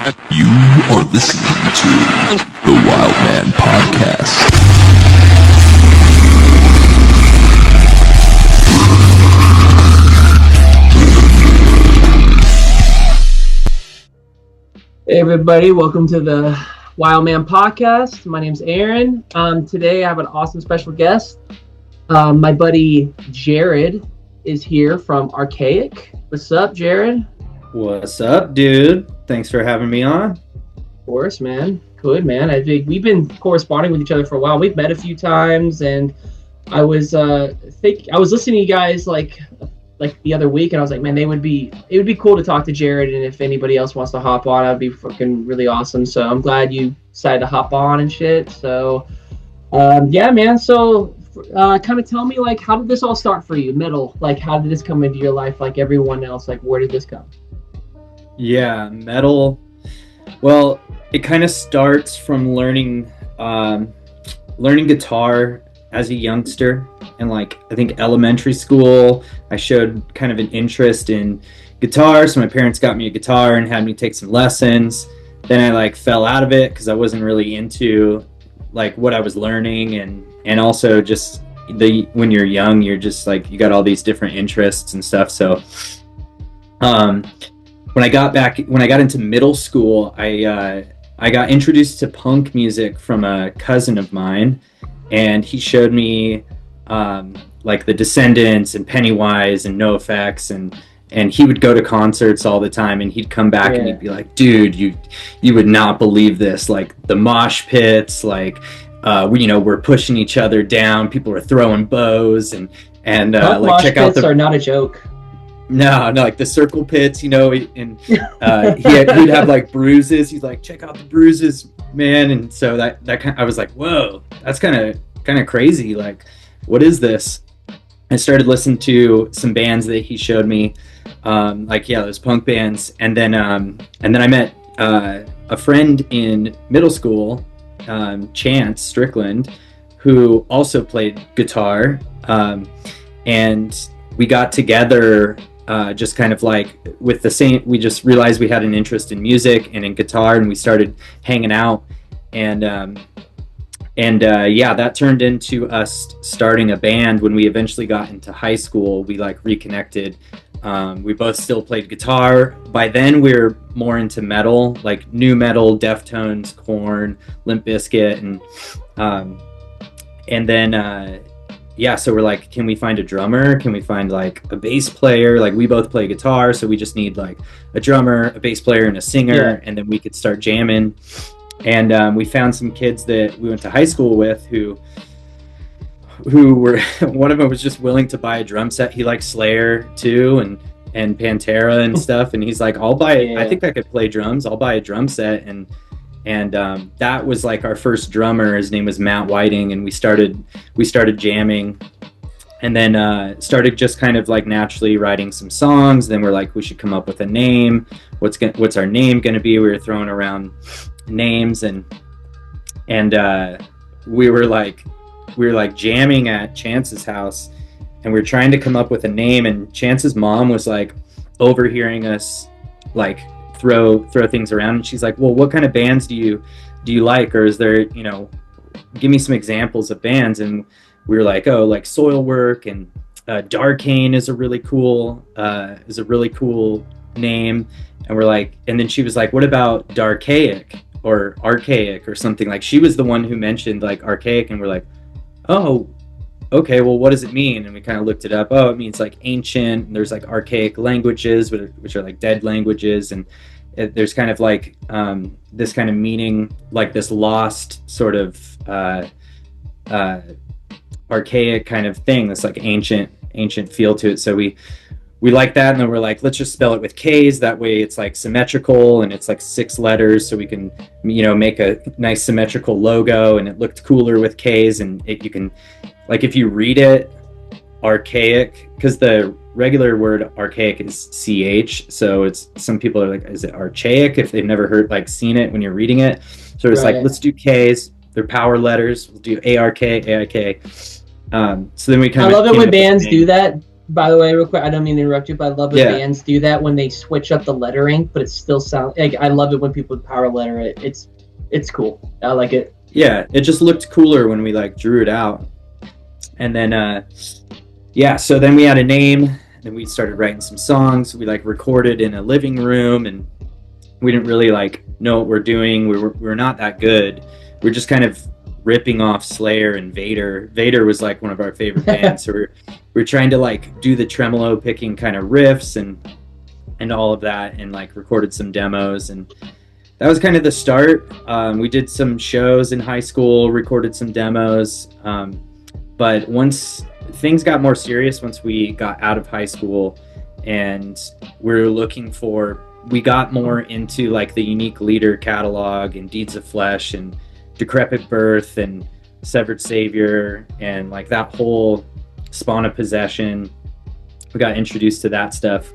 You are listening to the Wild Man Podcast. Hey everybody, welcome to the Wild Man Podcast. My name's Aaron. Today I have an awesome special guest. My buddy Jared is here from Archaic. What's up, Jared? What's up, dude? Thanks for having me on. Of course, man. Good, man. I think we've been corresponding with each other for a while. We've met a few times, and I was listening to you guys like the other week, and I was like, man, it would be cool to talk to Jared, and if anybody else wants to hop on, that'd be fucking really awesome. So I'm glad you decided to hop on and shit. So yeah, man. So kind of tell me, like, how did this all start for you? Metal, like, how did this come into your life like everyone else? Like, where did this come? Yeah, metal. Well, it kind of starts from learning guitar as a youngster. And like, I think elementary school, I showed kind of an interest in guitar. So my parents got me a guitar and had me take some lessons. Then I like fell out of it because I wasn't really into like what I was learning. And also just when you're young, you're just like, you got all these different interests and stuff. So when I got into middle school, I got introduced to punk music from a cousin of mine, and he showed me like the Descendants and Pennywise and NoFX, and he would go to concerts all the time, and he'd come back and he'd be like, dude, you would not believe this, like the mosh pits, like we're pushing each other down, people are throwing bows, and like mosh check out pits are not a joke. No, like the circle pits, and he'd have like bruises. He's like, check out the bruises, man. And so that kind, I was like, whoa, that's kind of crazy. Like, what is this? I started listening to some bands that he showed me, those punk bands. And then I met a friend in middle school, Chance Strickland, who also played guitar, and we got together. Just kind of like with the same, we just realized we had an interest in music and in guitar, and we started hanging out, and that turned into us starting a band. When we eventually got into high school, we like reconnected. We both still played guitar. By then we were more into metal, like new metal, Deftones, Korn, Limp Bizkit, and then so we're like, can we find a drummer? Can we find like a bass player? Like, we both play guitar, so we just need like a drummer, a bass player, and a singer, and then we could start jamming. And we found some kids that we went to high school with who were one of them was just willing to buy a drum set. He liked Slayer too, and Pantera and stuff. And he's like, I'll buy it. I think I could play drums. I'll buy a drum set. And that was like our first drummer. His name was Matt Whiting, and we started jamming, and then started just kind of like naturally writing some songs. Then we're like, we should come up with a name. What's our name gonna be? We were throwing around names, and we were like jamming at Chance's house, and we were trying to come up with a name, and Chance's mom was like overhearing us like throw things around, and she's like, well, what kind of bands do you like, or is there, give me some examples of bands. And we were like, oh, like Soilwork and Darkane is a really cool name. And we're like, and then she was like, what about Darkaic or Archaic or something? Like, she was the one who mentioned like Archaic, and we're like, oh, okay, well, what does it mean? And we kind of looked it up. Oh, it means like ancient, and there's like archaic languages, which are like dead languages, and there's kind of like this kind of meaning, like this lost sort of archaic kind of thing, this like ancient feel to it. So we like that, and then we're like, let's just spell it with K's, that way it's like symmetrical, and it's like 6 letters, so we can make a nice symmetrical logo, and it looked cooler with K's. And you can, like, if you read it, archaic, because the regular word archaic is CH, so it's, some people are like, is it archaic, if they've never seen it when you're reading it. So it's like, let's do K's, they're power letters, we'll do ARK, AIK. So then we kind of, I love it when bands do that. By the way, real quick, I don't mean to interrupt you, but I love when Yeah. bands do that when they switch up the lettering, but it still sounds like I love it when people power letter it. It's cool. I like it. Yeah, it just looked cooler when we like drew it out. And then so then we had a name, then we started writing some songs. We like recorded in a living room, and we didn't really like know what we're doing. We were not that good. We're just kind of ripping off Slayer and Vader. Vader was like one of our favorite bands. So we're trying to like do the tremolo picking kind of riffs and all of that, and like recorded some demos, and that was kind of the start. We did some shows in high school, recorded some demos, but once things got more serious, once we got out of high school and we got more into like the Unique Leader catalog and Deeds of Flesh and Decrepit Birth and Severed Savior and like that whole Spawn of Possession. We got introduced to that stuff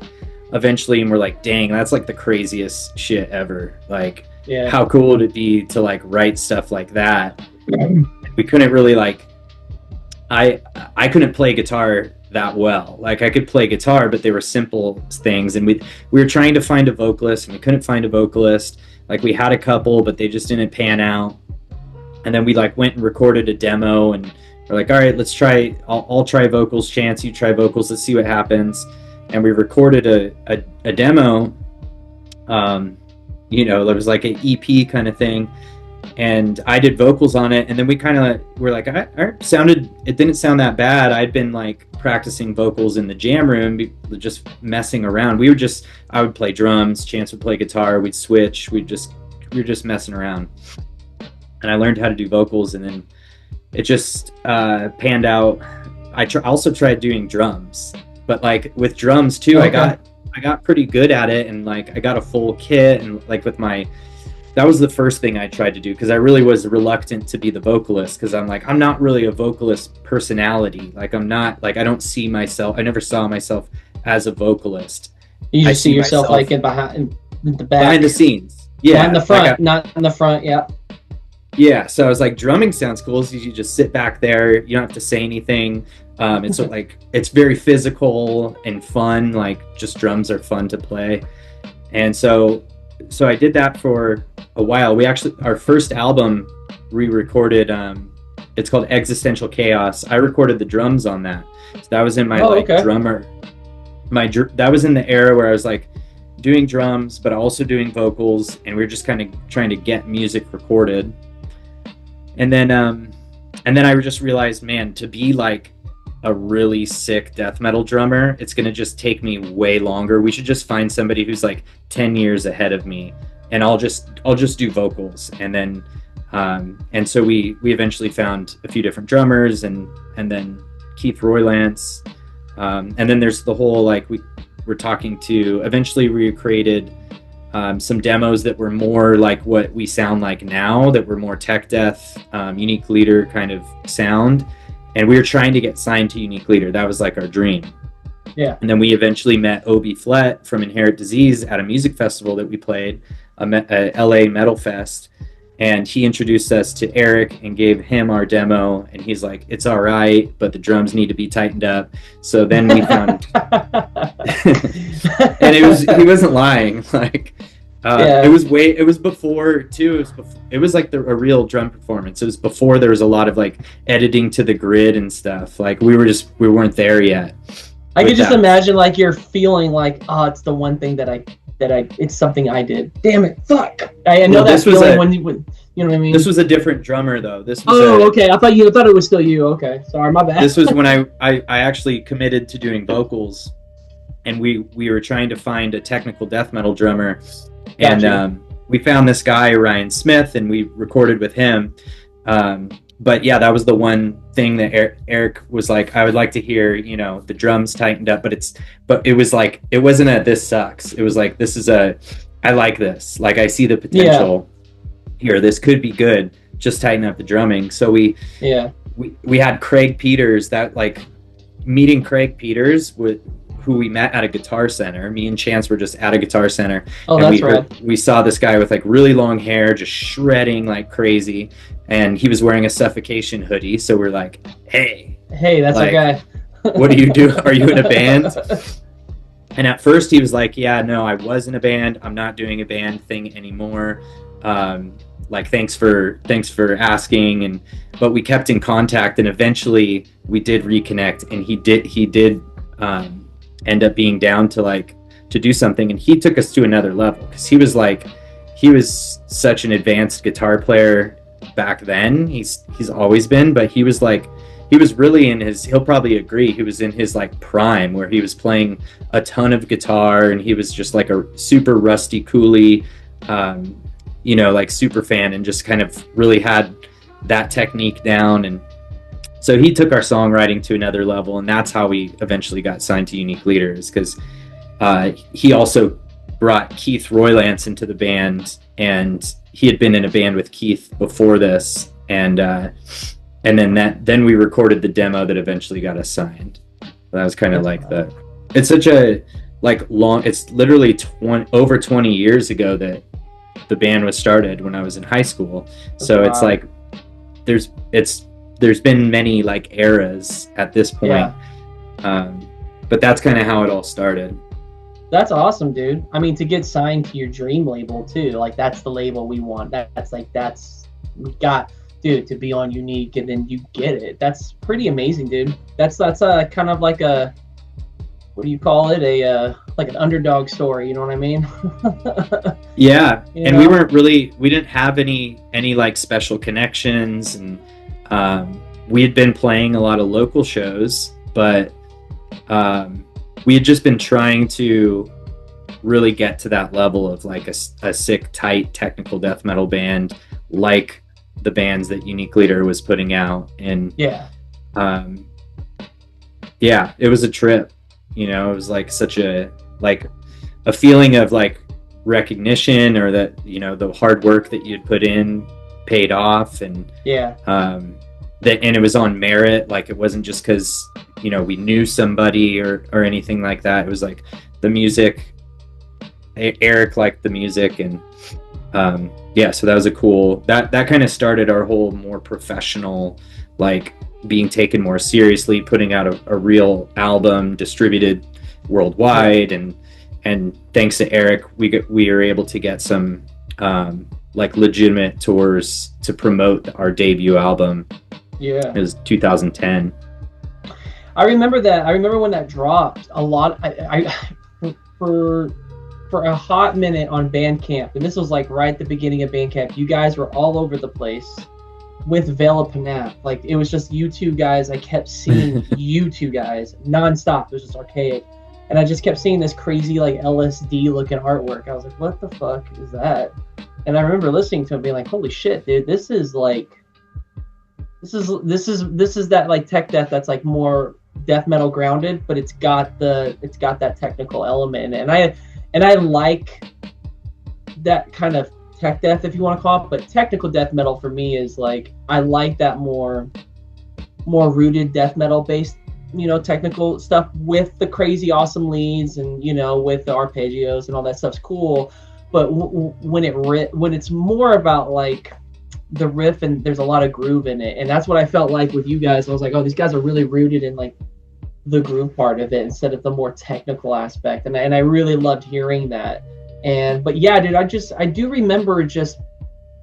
eventually, and we're like, dang, that's like the craziest shit ever. Like, Yeah. how cool would it be to like write stuff like that? We couldn't really like, I couldn't play guitar that well. Like, I could play guitar, but they were simple things, and we were trying to find a vocalist, and we couldn't find a vocalist. Like, we had a couple, but they just didn't pan out. And then we like went and recorded a demo, and we're like, all right, let's try. I'll try vocals. Chance, you try vocals. Let's see what happens. And we recorded a demo. There was like an EP kind of thing, and I did vocals on it. And then we kind of were like, it didn't sound that bad. I'd been like practicing vocals in the jam room, just messing around. I would play drums, Chance would play guitar, we'd switch, we were just messing around. And I learned how to do vocals, and then it just panned out. I also tried doing drums, but like with drums too, Okay. I got pretty good at it, and like I got a full kit, and like that was the first thing I tried to do, because I really was reluctant to be the vocalist, because I'm like, I'm not really a vocalist personality. Like, I'm not, like, I don't see myself, I never saw myself as a vocalist. You I just see see yourself myself like in the back, behind the scenes. Yeah, not in the front, like not in the front. Yeah. yeah, so I was like, drumming sounds cool. So you just sit back there. You don't have to say anything. It's like, it's very physical and fun. Like, just drums are fun to play. And so I did that for a while. Our first album re-recorded, it's called Existential Chaos. I recorded the drums on that. So that was in my drummer. That was in the era where I was like doing drums, but also doing vocals. And we were just kind of trying to get music recorded. And then I just realized, man, to be like a really sick death metal drummer, it's gonna just take me way longer. We should just find somebody who's like 10 years ahead of me, and I'll just do vocals. And then and so we eventually found a few different drummers, and then Keith Roylance, and then there's the whole like we're talking to. Eventually we created some demos that were more like what we sound like now, that were more tech death, Unique Leader kind of sound. And we were trying to get signed to Unique Leader. That was like our dream. Yeah. And then we eventually met Obi Flett from Inherit Disease at a music festival that we played, a LA Metal Fest. And he introduced us to Eric and gave him our demo. And he's like, it's all right, but the drums need to be tightened up. So then we found, and he wasn't lying. Like, it was before too. It was like a real drum performance. It was before there was a lot of like editing to the grid and stuff. Like, we weren't there yet. I could just imagine like you're feeling like, oh, it's the one thing that I it's something I did. Damn it, fuck. I know that feeling when you know what I mean. This was a different drummer though. This was okay. I thought it was still you. Okay, sorry, my bad. This was when I actually committed to doing vocals, and we were trying to find a technical death metal drummer, and we found this guy Ryan Smith, and we recorded with him. But yeah, that was the one thing that Eric was like, I would like to hear, the drums tightened up, but it was like, it wasn't a, this sucks. It was like, I like this. Like, I see the potential here. This could be good. Just tighten up the drumming. So we had Craig Peters, meeting Craig Peters who we met at a Guitar Center. Me and Chance were just at a Guitar Center. Oh, and that's right. We saw this guy with like really long hair, just shredding like crazy. And he was wearing a Suffocation hoodie. So we're like, hey, that's our guy. what do you do? Are you in a band? And at first he was like, yeah, no, I was in a band. I'm not doing a band thing anymore. Like, thanks for asking. But we kept in contact, and eventually we did reconnect, and he did end up being down to do something, and he took us to another level, because he was such an advanced guitar player back then. He's always been, but he was really in his, he'll probably agree, he was in his like prime, where he was playing a ton of guitar, and he was just like a super rusty coolie, like super fan, and just kind of really had that technique down. And so he took our songwriting to another level, and that's how we eventually got signed to Unique Leaders, because he also brought Keith Roylance into the band, and he had been in a band with Keith before this, and then we recorded the demo that eventually got us signed. That was kind of like it's such a it's literally over 20 years ago that the band was started, when I was in high school. So it's like there's been many like eras at this point. But that's kind of how it all started. That's awesome, dude. I mean, to get signed to your dream label too, like that's the label we want. We got, dude, to be on Unique, and then you get it. That's pretty amazing, dude. That's kind of like a, what do you call it? Like an underdog story, you know what I mean? Yeah. And we didn't have any like special connections, and we had been playing a lot of local shows, but we had just been trying to really get to that level of like a sick, tight technical death metal band, like the bands that Unique Leader was putting out. And it was a trip, it was like such a feeling of like recognition, or that, the hard work that you'd put in paid off. And and it was on merit. Like, it wasn't just because we knew somebody or anything like that. It was like the music, Eric liked the music, and so that was a cool, that kind of started our whole more professional, like being taken more seriously, putting out a real album distributed worldwide. And thanks to Eric, we were able to get some like legitimate tours to promote our debut album. It was 2010. I remember that. I remember when that dropped a lot. I for a hot minute on Bandcamp, and this was like right at the beginning of Bandcamp, you guys were all over the place with Veil of Panaf. Like, it was just you two guys. I kept seeing you two guys nonstop. It was just archaic. And I just kept seeing this crazy like LSD looking artwork. I was like, what the fuck is that? And I remember listening to it and being like, holy shit, dude, this is that like tech death that's like more death metal grounded, but it's got that technical element in it. And I like that kind of tech death, if you want to call it, but technical death metal for me is like, I like that more rooted death metal based, technical stuff with the crazy awesome leads, and with the arpeggios and all that stuff's cool. But when it's more about like the riff, and there's a lot of groove in it, and that's what I felt like with you guys. I was like, oh, these guys are really rooted in like the groove part of it instead of the more technical aspect, and I really loved hearing that. But yeah, dude, I do remember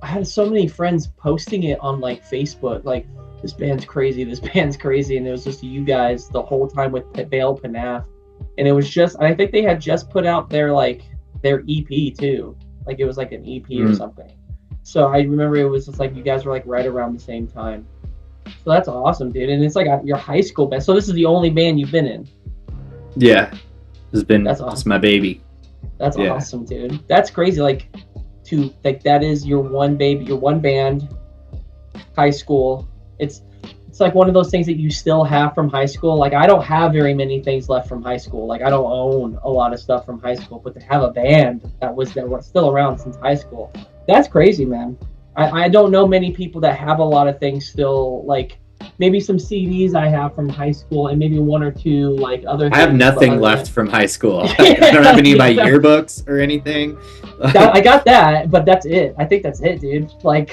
I had so many friends posting it on like Facebook, like, this band's crazy, and it was just you guys the whole time with Veil Panaf. And it was just, I think they had just put out their EP too, like it was like an EP or something. So I remember it was just like you guys were like right around the same time. So that's awesome, dude. And it's like your high school band. So this is the only band you've been in? Yeah, that's awesome. It's my baby. That's awesome, dude. That's crazy. Like that is your one baby, your one band, high school. It's like one of those things that you still have from high school. Like, I don't have very many things left from high school. Like, I don't own a lot of stuff from high school, but to have a band that was still around since high school, that's crazy, man. I don't know many people that have a lot of things still, like maybe some CDs I have from high school, and maybe one or two like other things. I have nothing left from high school. I don't have any of my yearbooks or anything. I got that, but that's it. I think that's it, dude. Like,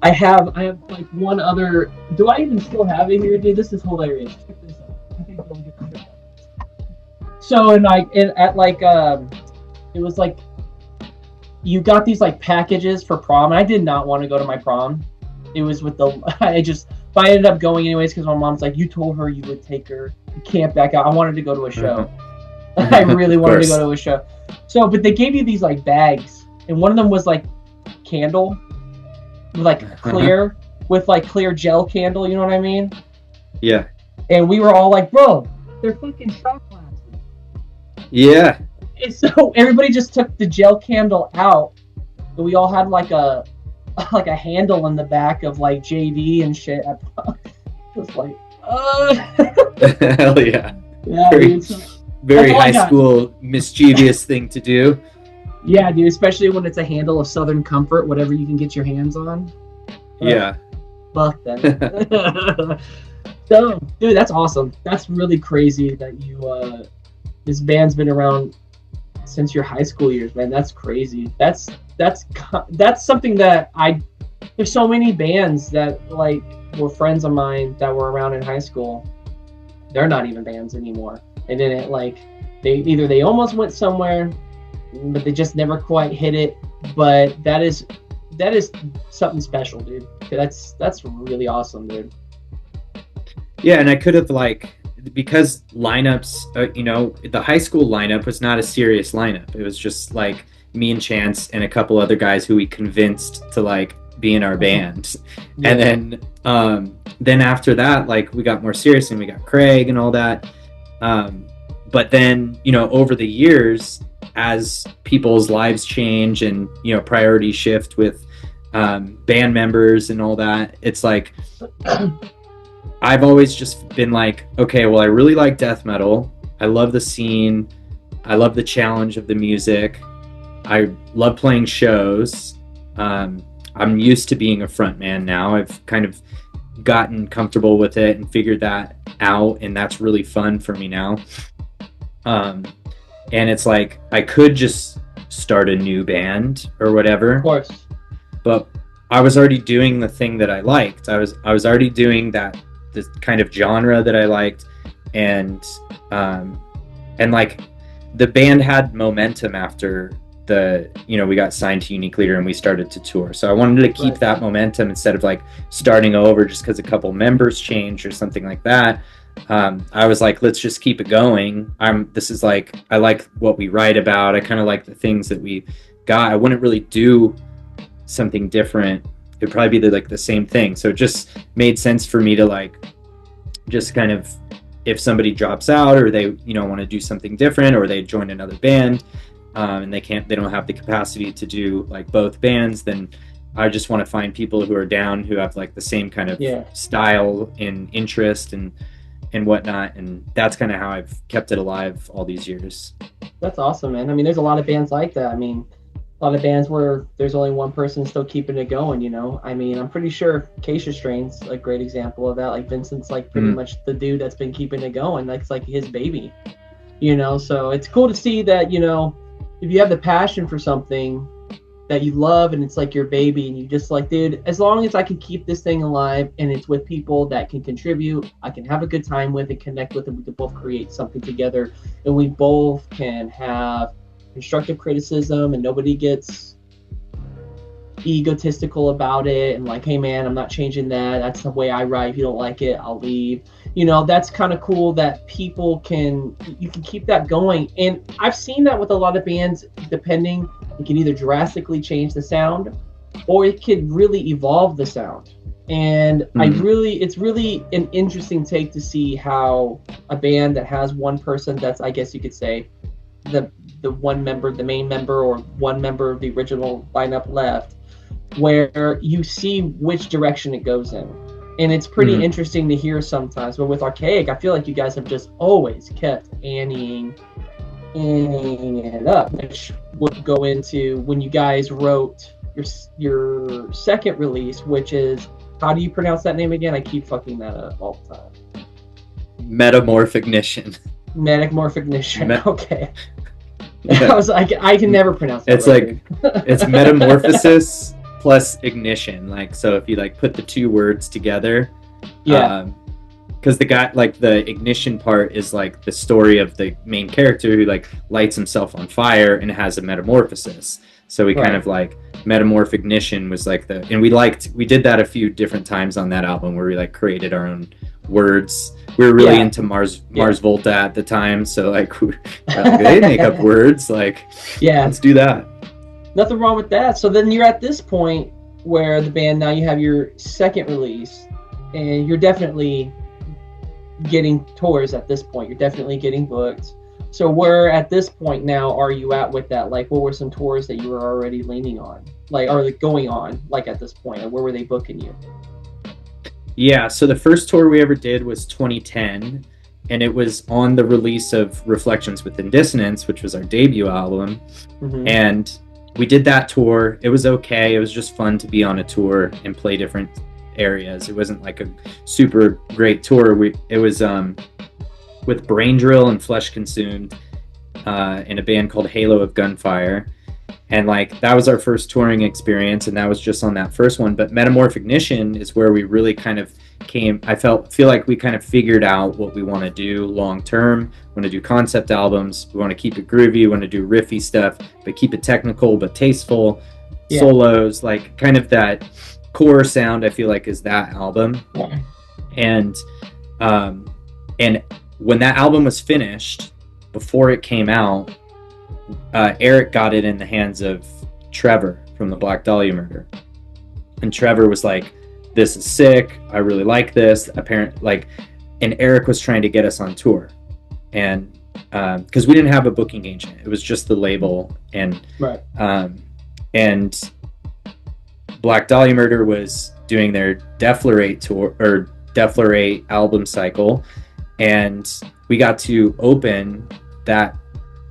I have like one other. Do I even still have it here, dude? This is hilarious. Check this out. I So it was like you got these like packages for prom. I did not want to go to my prom. It was with but I ended up going anyways because my mom's like, you told her you would take her. You can't back out. I wanted to go to a show. I really wanted to go to a show. So, but they gave you these like bags, and one of them was like candle, like clear with like clear gel candle. You know what I mean? Yeah. And we were all like, bro, they're fucking shot glasses. Yeah. And so everybody just took the gel candle out, and we all had like a handle in the back of like JV and shit. I was like, hell yeah. Yeah, very high school mischievous thing to do. Yeah, dude, especially when it's a handle of Southern Comfort, whatever you can get your hands on. Yeah. Fuck them. So, dude, that's awesome. That's really crazy that you this band's been around since your high school years, man. That's crazy. That's something that there's so many bands that like were friends of mine that were around in high school. They're not even bands anymore. And then they almost went somewhere, but they just never quite hit it. But that is something special, dude. That's really awesome, dude. Yeah, and I could have because lineups, the high school lineup was not a serious lineup. It was just like me and Chance and a couple other guys who we convinced to like be in our band. Yeah. And then after that, like we got more serious and we got Craig and all that. But then, over the years, as people's lives change and, priorities shift with band members and all that, it's like, I've always just been like, okay, well, I really like death metal. I love the scene. I love the challenge of the music. I love playing shows. I'm used to being a front man now. I've kind of gotten comfortable with it and figured that out, and that's really fun for me now. And it's like I could just start a new band or whatever. Of course. But I was already doing the thing that I liked. I was already doing this kind of genre that I liked, and like the band had momentum after we got signed to Unique Leader and we started to tour. So I wanted to keep that momentum instead of like starting over just because a couple members changed or something like that. I was like, let's just keep it going. I like what we write about. I kind of like the things that we got. I wouldn't really do something different. It'd probably be the same thing. So it just made sense for me to like, just kind of, if somebody drops out or they, want to do something different or they join another band, and they don't have the capacity to do like both bands, then I just want to find people who are down, who have like the same kind of style and interest and whatnot. And that's kind of how I've kept it alive all these years. That's awesome, man. I mean, there's a lot of bands like that. I mean, a lot of bands where there's only one person still keeping it going, I mean, I'm pretty sure Acacia Strain's a great example of that. Like Vincent's like pretty much the dude that's been keeping it going. That's like his baby, so it's cool to see that, if you have the passion for something that you love and it's like your baby and you just like, dude, as long as I can keep this thing alive and it's with people that can contribute, I can have a good time with it, connect with it, we can both create something together and we both can have constructive criticism and nobody gets egotistical about it and like, hey man, I'm not changing that. That's the way I write. If you don't like it, I'll leave. That's kind of cool that you can keep that going. And I've seen that with a lot of bands, depending, it can either drastically change the sound or it could really evolve the sound. And it's really an interesting take to see how a band that has one person that's, I guess you could say, the one member, the main member, or one member of the original lineup left, where you see which direction it goes in. And it's pretty interesting to hear sometimes. But with Archaic, I feel like you guys have just always kept anteing it up, which would go into when you guys wrote your second release, which is, how do you pronounce that name again? I keep fucking that up all the time. Metamorphignition. Okay. Yeah. I was like, I can never pronounce that. It's right, it's metamorphosis plus ignition. Like, so if you like put the two words together, because the guy, like the ignition part is like the story of the main character who like lights himself on fire and has a metamorphosis. So we kind of like metamorph ignition was like and we did that a few different times on that album where we like created our own words. We were really into Mars Volta at the time, so like, they make up words, like, let's do that. Nothing wrong with that. So then you're at this point where the band, now you have your second release, and you're definitely getting tours at this point. You're definitely getting booked. So where at this point now are you at with that? Like, what were some tours that you were already leaning on? Like, or like going on, like at this point? Like, where were they booking you? Yeah, so the first tour we ever did was 2010, and it was on the release of Reflections Within Dissonance, which was our debut album. And we did that tour. It was okay. It was just fun to be on a tour and play different areas. It wasn't like a super great tour. It was with Brain Drill and Flesh Consumed in a band called Halo of Gunfire. And like that was our first touring experience, and that was just on that first one. But Metamorph Ignition is where we really kind of feel like we kind of figured out what we want to do long term. We want to do concept albums. We want to keep it groovy. We want to do riffy stuff, but keep it technical but tasteful. Solos, like kind of that core sound. I feel like is that album. And when that album was finished, before it came out, Eric got it in the hands of Trevor from the Black Dahlia Murder, and Trevor was like, "This is sick. I really like this." And Eric was trying to get us on tour, and because we didn't have a booking agent, it was just the label, and and Black Dahlia Murder was doing their Deflorate tour or Deflorate album cycle, and we got to open that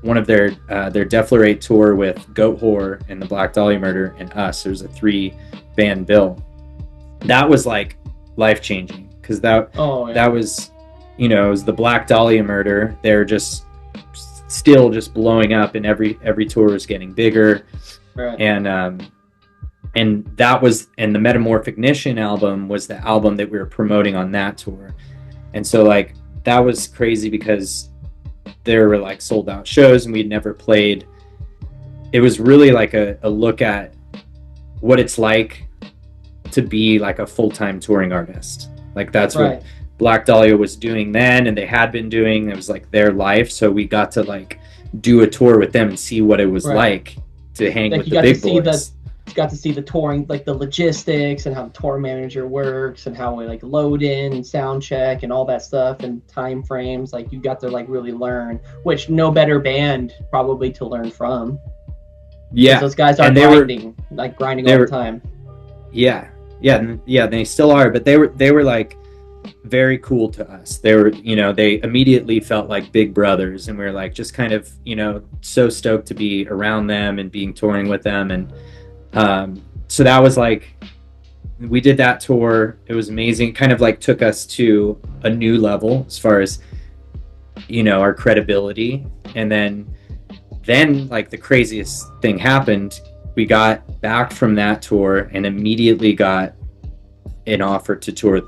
one of their Deflorate tour with Goat Whore and the Black Dahlia Murder and us. There's a 3-band bill. That was like life-changing because that was, it was the Black Dahlia Murder. They're just still just blowing up, and every tour is getting bigger. And that was, and the Metamorph Ignition album was the album that we were promoting on that tour. And so like that was crazy because there were like sold out shows and we'd never played. It was really like a look at what it's like to be like a full-time touring artist. Like that's what Black Dahlia was doing then, and they had been doing. It was like their life. So we got to like do a tour with them and see what it was like to hang with the big boys. You got to see the touring, like the logistics and how the tour manager works and how we like load in and sound check and all that stuff and time frames. Like you got to like really learn, which no better band probably to learn from. Yeah, those guys are grinding all the time. Yeah, they still are, but they were like very cool to us. They were, they immediately felt like big brothers, and we were like just kind of, so stoked to be around them and being touring with them. And so that was like, we did that tour. It was amazing. It kind of like took us to a new level as far as, our credibility. And then like the craziest thing happened. We got back from that tour and immediately got an offer to tour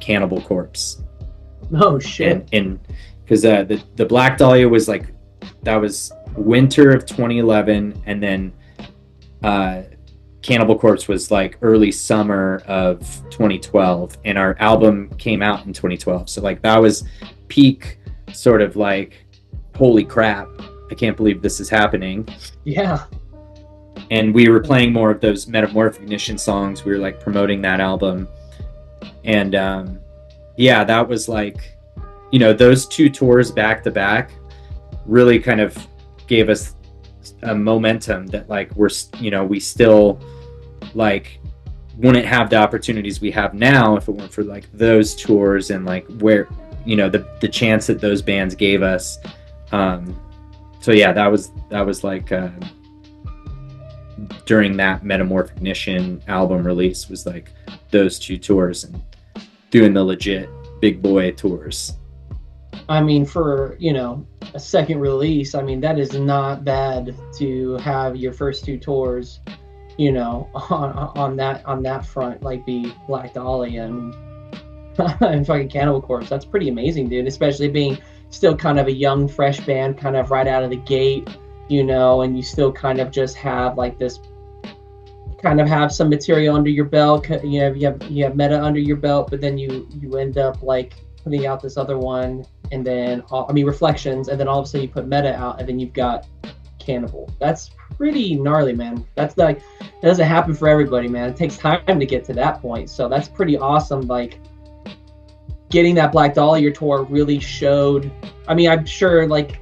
Cannibal Corpse. Oh shit. And because the Black Dahlia was like, that was winter of 2011, and then Cannibal Corpse was like early summer of 2012, and our album came out in 2012. So like that was peak sort of like, holy crap, I can't believe this is happening. Yeah. And we were playing more of those Metamorph Ignition songs. We were like promoting that album. And that was like, those 2 tours back to back really kind of gave us a momentum that like we still like wouldn't have the opportunities we have now if it weren't for like those tours and like where the chance that those bands gave us. So yeah, that was like during that Metamorph Ignition album release was like those 2 tours and doing the legit big boy tours. I mean, for a second release, I mean that is not bad to have your first 2 tours, on that front, like be Black Dahlia. And and fucking Cannibal Corpse. That's pretty amazing, dude. Especially being still kind of a young, fresh band, kind of right out of the gate, you know, and you still kind of just have like this, kind of have some material under your belt. You know, you have Meta under your belt, but then you end up like putting out this other one, and then Reflections, and then all of a sudden you put Meta out, and then you've got Cannibal. That's pretty gnarly, man. That's like, it doesn't happen for everybody, man. It takes time to get to that point. So that's pretty awesome. Like, getting that Black Dahlia tour really showed. I mean, I'm sure, like,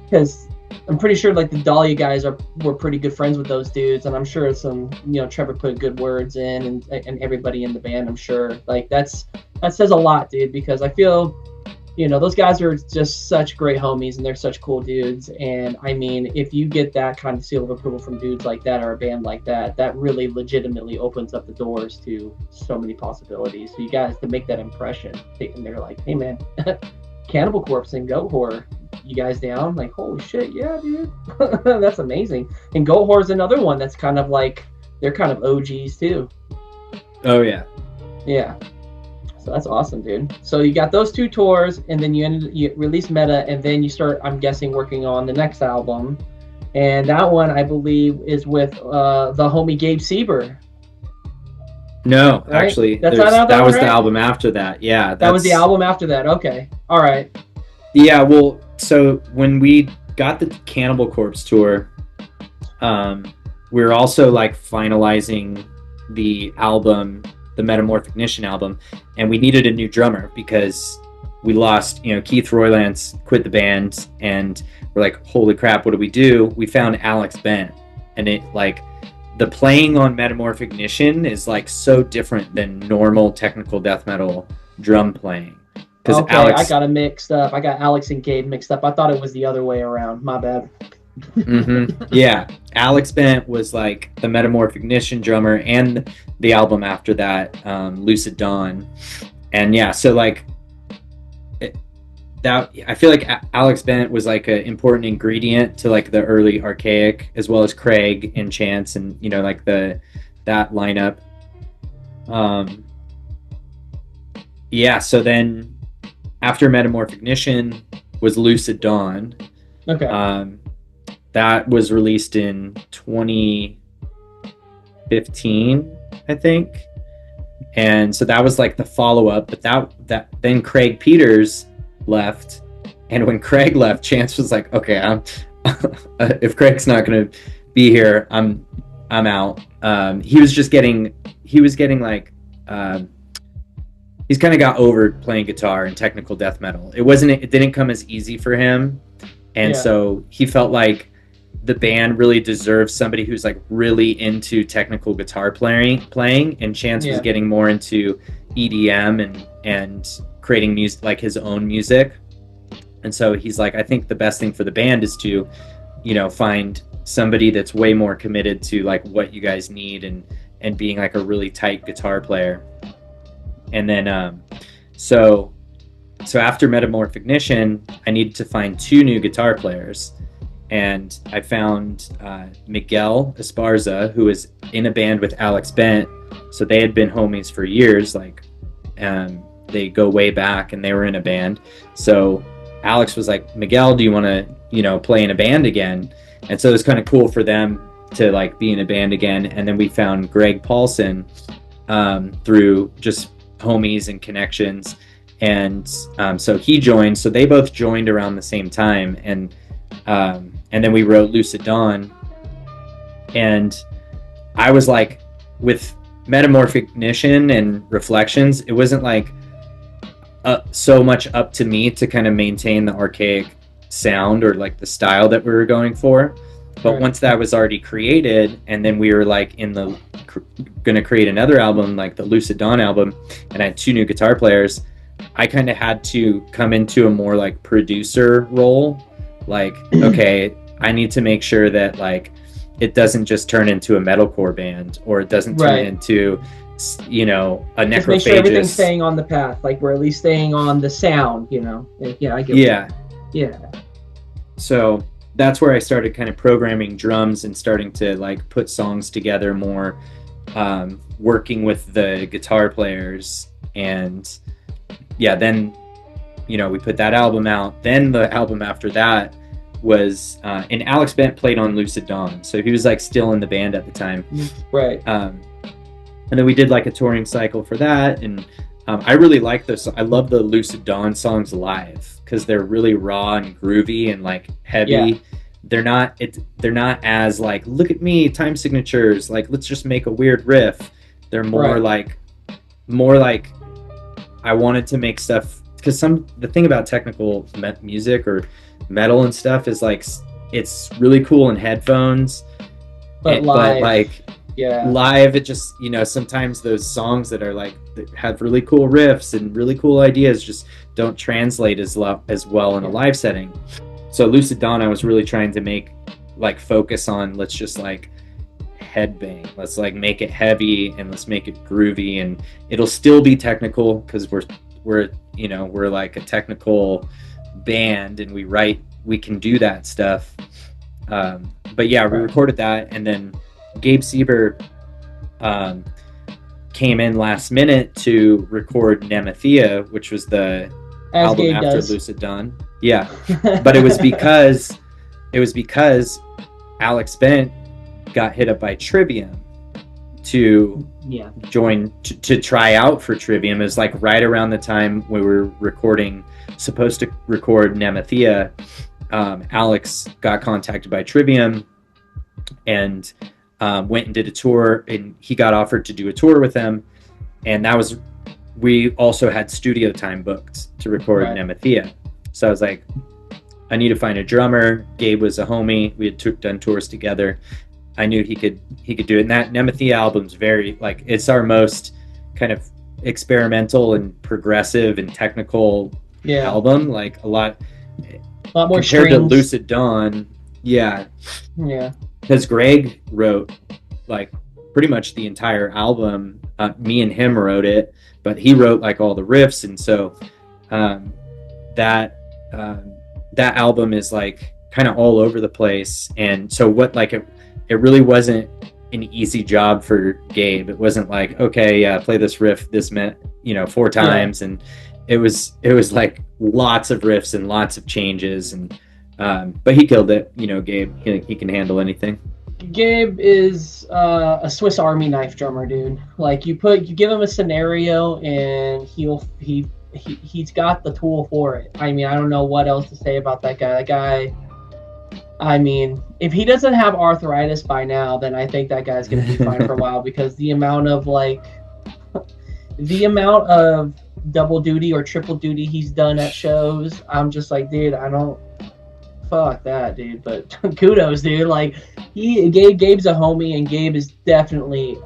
because I'm pretty sure like the Dahlia guys were pretty good friends with those dudes, and I'm sure some, you know, Trevor put good words in, and everybody in the band. I'm sure like that says a lot, dude, because I feel, you know, those guys are just such great homies, and they're such cool dudes. And I mean, if you get that kind of seal of approval from dudes like that, or a band like that, that really legitimately opens up the doors to so many possibilities. So you guys, to make that impression, and they're like, hey man, Cannibal Corpse and Goat Horror, you guys down? Like, holy shit, yeah, dude. That's amazing. And Goat Horror is another one that's kind of like, they're kind of OGs too. Oh yeah. Yeah. So that's awesome, dude. So you got those two tours, and then you release Meta, and then you start, I'm guessing, working on the next album. And that one, I believe, is with the homie Gabe Sieber. No, right? actually, That's not out that was right? the album after that. Yeah, that was the album after that. Okay, all right. Yeah, well, so when we got the Cannibal Corpse tour, we were also like finalizing the album, the Metamorphignition album, and we needed a new drummer because we lost, you know, Keith Roylance quit the band, and we're like, holy crap, what do we do? We found Alex Bent, and it like, the playing on Metamorphignition is like so different than normal technical death metal drum playing. Okay, I got it mixed up. I got Alex and Gabe mixed up. I thought it was the other way around. My bad. Yeah, Alex Bent was like the Metamorphignition drummer, and the album after that, Lucid Dawn. And yeah, so like that, I feel like Alex Bent was like an important ingredient to like the early Archaic, as well as Craig and Chance, and you know, like that lineup. Yeah, so then after Metamorphignition was Lucid Dawn. Okay. That was released in 2015, I think. And so that was like the follow-up, but that then Craig Peters left, and when Craig left, Chance was like, okay, if Craig's not going to be here, I'm out. He was getting like, he's kind of got over playing guitar and technical death metal. It didn't come as easy for him. And so he felt like the band really deserves somebody who's like really into technical guitar playing, and Chance was getting more into EDM and creating music, like his own music. And so he's like, I think the best thing for the band is to, you know, find somebody that's way more committed to like what you guys need, and being like a really tight guitar player. And then so after Metamorphignition, I needed to find 2 new guitar players, and I found Miguel Esparza, who was in a band with Alex Bent. So they had been homies for years, like they go way back, and they were in a band. So Alex was like, Miguel, do you want to, you know, play in a band again? And so it was kind of cool for them to like be in a band again. And then we found Greg Paulson through just homies and connections, and so he joined. So they both joined around the same time, and then we wrote Lucid Dawn. And I was like, with Metamorphignition and Reflections, it wasn't like so much up to me to kind of maintain the Archaic sound or like the style that we were going for. But once that was already created, and then we were like gonna create another album, like the Lucid Dawn album, and I had 2 new guitar players, I kind of had to come into a more like producer role. Like, okay, I need to make sure that like it doesn't just turn into a metalcore band, or it doesn't turn into, you know, a necrophagist. Just make sure everything's staying on the path, like we're at least staying on the sound, you know. Yeah, I get it. Yeah. So that's where I started kind of programming drums and starting to like put songs together more, working with the guitar players, and yeah, then we put that album out. Then the album after that was and Alex Bent played on Lucid Dawn, so he was like still in the band at the time, right? And then we did like a touring cycle for that, and I really like those. I love the Lucid Dawn songs live because they're really raw and groovy and like heavy. Yeah. They're not as like, look at me, time signatures, like let's just make a weird riff. They're more like I wanted to make stuff, because the thing about technical music or metal and stuff is like it's really cool in headphones, but like yeah, live it just sometimes those songs that are like that have really cool riffs and really cool ideas just don't translate as well in a live setting. So Lucid Dawn, I was really trying to make like focus on, let's just like headbang, let's like make it heavy and let's make it groovy, and it'll still be technical because we're like a technical band and we can do that stuff. But yeah, we recorded that, and then Gabe Sieber came in last minute to record Nemethia, which was the album Gabe after does. Lucid Dawn. Yeah, but it was because Alex Bent got hit up by Trivium to join to try out for Trivium. It was like right around the time we were supposed to record Nemethia. Alex got contacted by Trivium and went and did a tour, and he got offered to do a tour with them, and we also had studio time booked to record Nemethia. So I was like, I need to find a drummer. Gabe was a homie. We had done tours together. I knew he could do it. And that Nemethia album's very like, it's our most kind of experimental and progressive and technical album. Like a lot more compared strings to Lucid Dawn. Yeah. Because Greg wrote like pretty much the entire album. Me and him wrote it, but he wrote like all the riffs, and so that album is like kind of all over the place. And so it really wasn't an easy job for Gabe. It wasn't like, okay, play this riff this minute, 4 times, and it was like lots of riffs and lots of changes, and but he killed it. Gabe, he can handle anything. Gabe is a Swiss Army knife drummer, dude. Like you give him a scenario and he's got the tool for it. I mean, I don't know what else to say about that guy. That guy, I mean, if he doesn't have arthritis by now, then I think that guy's going to be fine for a while, because the amount of double duty or triple duty he's done at shows, I'm just like, dude, I don't fuck that, dude. But kudos, dude. Like Gabe's a homie, and Gabe is definitely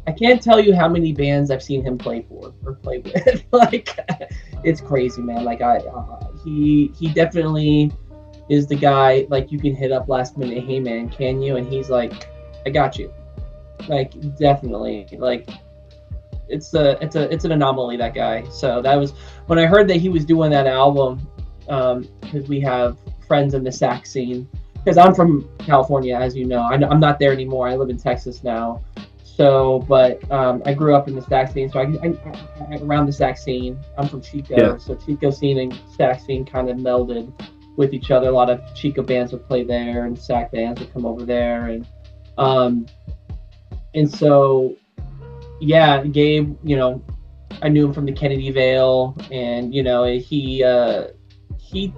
I can't tell you how many bands I've seen him play for or play with. Like, it's crazy, man. Like, he definitely is the guy, like, you can hit up last minute, hey, man, can you? And he's like, I got you. Like, definitely. Like, it's an anomaly, that guy. So that was, when I heard that he was doing that album, because we have friends in the sax scene. Because I'm from California, as you know. I'm not there anymore. I live in Texas now. So, but I grew up in the sax scene, so I'm around the sax scene. I'm from Chico, so Chico scene and sax scene kind of melded with each other. A lot of Chico bands would play there, and sax bands would come over there, and so, yeah, Gabe, I knew him from the Kennedy Vale, and he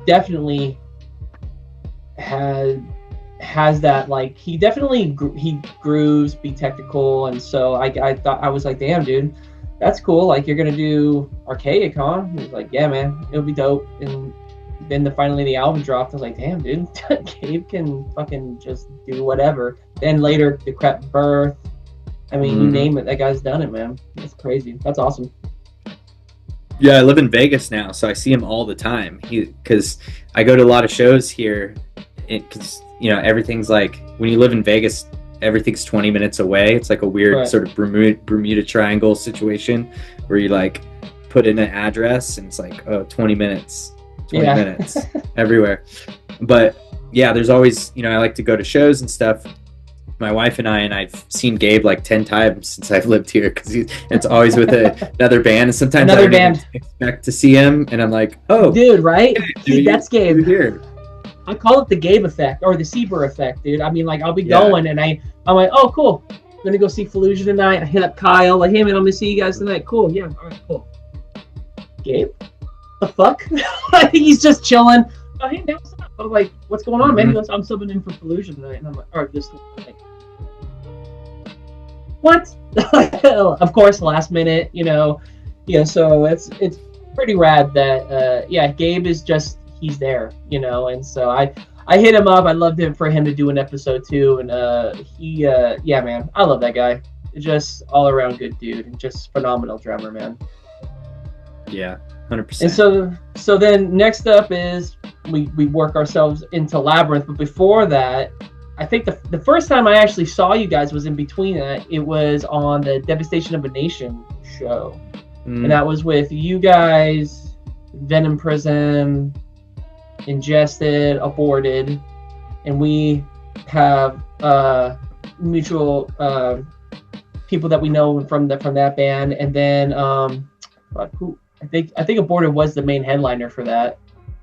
definitely has that, like, he definitely he grooves, be technical, and so I thought, I was like, damn, dude, that's cool. Like, you're gonna do Archaic, huh? He was like, yeah, man, it'll be dope. And then finally the album dropped. I was like, damn, dude, Gabe can fucking just do whatever. Then later the Crep Birth, I mean, you name it, that guy's done it, man. That's crazy. That's awesome. Yeah, I live in Vegas now, so I see him all the time. Because I go to a lot of shows here, because everything's like, when you live in Vegas, everything's 20 minutes away. It's like a weird sort of Bermuda Triangle situation where you like put in an address and it's like, 20 minutes everywhere. But yeah, there's always, I like to go to shows and stuff. my wife and I've seen Gabe like 10 times since I've lived here, because it's always with another band, and sometimes I don't even expect to see him, and I'm like, oh, dude, right? That's Gabe. Here. I call it the Gabe effect, or the Seaber effect, dude. I mean, like, I'll be going, and I'm like, oh, cool. I'm gonna go see Fallujah tonight. I hit up Kyle, like, hey man, I'm gonna see you guys tonight. Cool, yeah, all right, cool. Gabe, the fuck? He's just chilling. Oh, hey man, what's up? I'm like, what's going on, man? He goes, I'm subbing in for Fallujah tonight, and I'm like, all right, this. Like, what? Of course, last minute, so it's pretty rad that Gabe is just, he's there, and so I hit him up. I'd love for him to do an episode too, and man, I love that guy. Just all around good dude, and just phenomenal drummer, man. Yeah, 100%. And so then next up is we work ourselves into Labyrinth, but before that, I think the first time I actually saw you guys was in between that. It was on the Devastation of a Nation show. And that was with you guys, Venom Prism, Ingested, Aborted, and we have mutual people that we know from that band. And then who I think Aborted was the main headliner for that.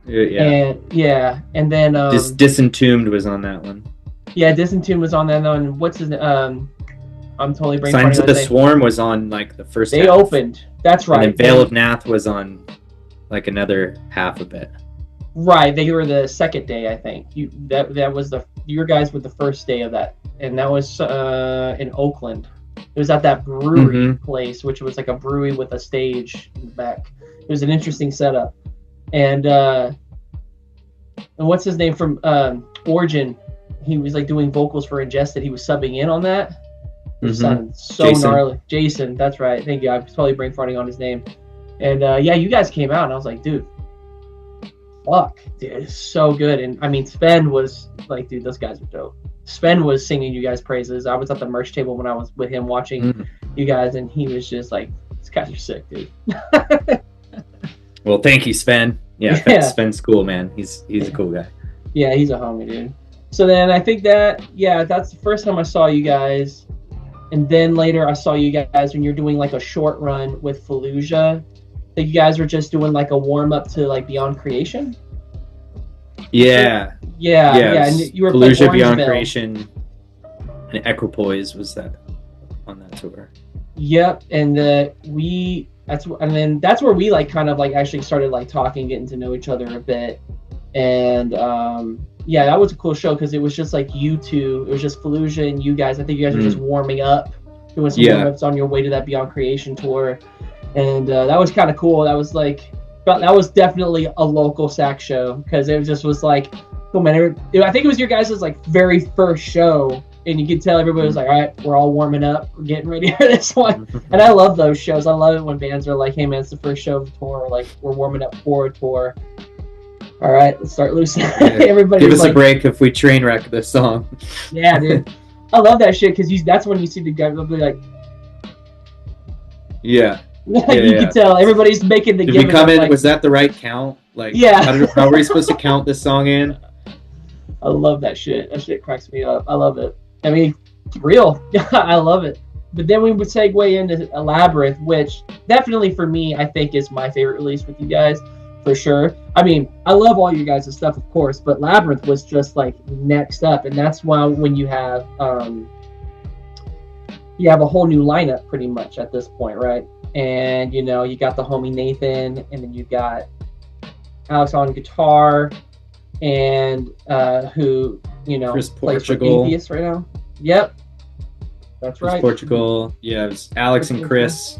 Yeah. And then Disentombed was on that one. Yeah, Disentombed was on that one. What's his I'm totally brain Signs of the Swarm was on like the first They half. opened. That's right. And then Veil of Nath was on like another half of it. Right, they were the second day, I think. That was your guys were the first day of that, and that was in Oakland. It was at that brewery place, which was like a brewery with a stage in the back. It was an interesting setup, and what's his name from Orgin? He was like doing vocals for Ingested. He was subbing in on that. It sounded so Jason. gnarly. Jason, that's right. Thank you. I'm totally brain farting on his name. And you guys came out, and I was like, dude, fuck, dude, it's so good. And I mean, Sven was like, dude, those guys are dope. Sven was singing you guys' praises. I was at the merch table when I was with him watching you guys, and he was just like, these guys are sick, dude. Well, thank you, Sven. Yeah. Sven's cool, man. He's a cool guy. Yeah, he's a homie, dude. So then I think that's the first time I saw you guys. And then later I saw you guys when you're doing like a short run with Fallujah. I think you guys were just doing like a warm up to like Beyond Creation. Yeah. And you were Fallujah, Beyond Creation, and Equipoise was that on that tour. Yep, and that's where we like kind of like actually started like talking, getting to know each other a bit, and that was a cool show because it was just like you two. It was just Fallujah and you guys. I think you guys were just warming up, doing some warm-ups on your way to that Beyond Creation tour, and that was kind of cool. That was definitely a local sax show because it just was like, cool, man. I think it was your guys' like very first show, and you could tell everybody was like, all right, we're all warming up, we're getting ready for this one. And I love those shows. I love it when bands are like, hey man, it's the first show of the tour, like we're warming up for a tour. All right, let's start loosening. Everybody give us a break if we train wreck this song. Yeah, dude. I love that shit because that's when you see the guys will be like, you can tell everybody's making the. Did we come in? Like, was that the right count? Like, how were we supposed to count this song in? I love that shit. That shit cracks me up. I love it. I mean, it's real. I love it. But then we would segue into Labyrinth, which definitely for me, I think is my favorite release with you guys. For sure. I mean, I love all you guys' stuff, of course, but Labyrinth was just like next up, and that's why when you have a whole new lineup pretty much at this point, right? And you got the homie Nathan, and then you got Alex on guitar, and who Chris plays for Portugal Atheist right now. Yep, that's right. Portugal. Yeah, it was Alex and Chris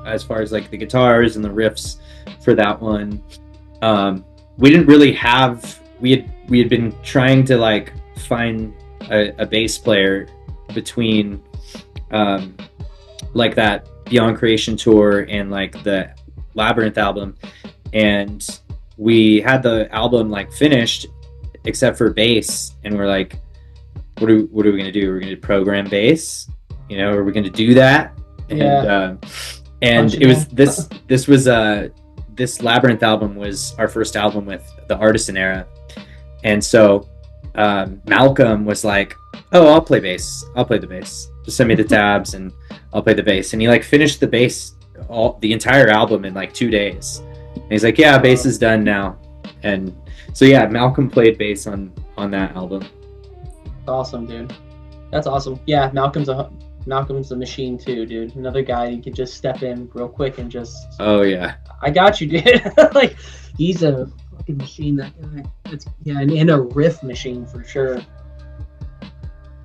as far as like the guitars and the riffs for that one. We didn't really have. We had been trying to like find a bass player between like that Beyond Creation tour and like the Labyrinth album, and we had the album like finished except for bass, and we're like, what are we gonna do? We're gonna program bass, are we gonna do that? And it was this Labyrinth album was our first album with the Artisan era, and so Malcolm was like, "Oh, I'll play bass. I'll play the bass. Just send me the tabs and I'll play the bass." And he like finished the bass, the entire album in like 2 days. And he's like, "Yeah, bass is done now." And so yeah, Malcolm played bass on that album. Awesome, dude. That's awesome. Yeah, Malcolm's a machine too, dude. Another guy you can just step in real quick and just. Oh yeah. I got you, dude. Like, he's a fucking machine. That guy. And a riff machine for sure.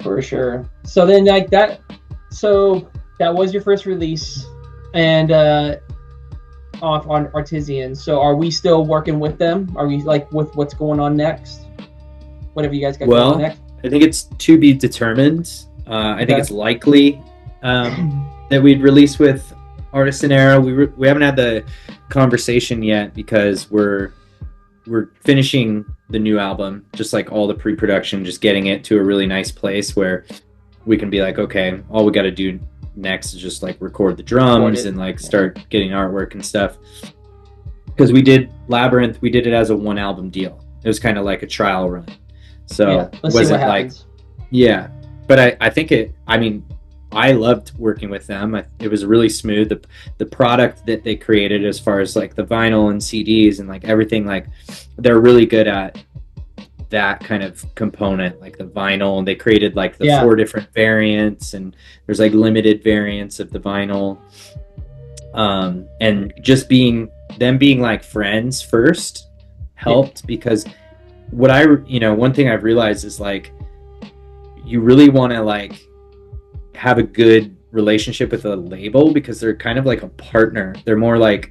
For sure. So then, like that. So that was your first release, and off on Artisan. So are we still working with them? Are we like with what's going on next? Whatever you guys got going on next. I think it's to be determined. I think it's likely that we'd release with Artisan Era. We haven't had the conversation yet because we're finishing the new album, just like all the pre-production, just getting it to a really nice place where we can be like, okay, all we got to do next is just like record the drums and like start getting artwork and stuff. Because we did Labyrinth, we did it as a 1 album deal. It was kind of like a trial run. So let's see what happens. But I think I loved working with them. It was really smooth. The product that they created as far as like the vinyl and CDs and like everything, like they're really good at that kind of component, like the vinyl. And they created like the 4 different variants, and there's like limited variants of the vinyl. And just being like friends first helped because one thing I've realized is like you really want to like have a good relationship with a label because they're kind of like a partner. They're more like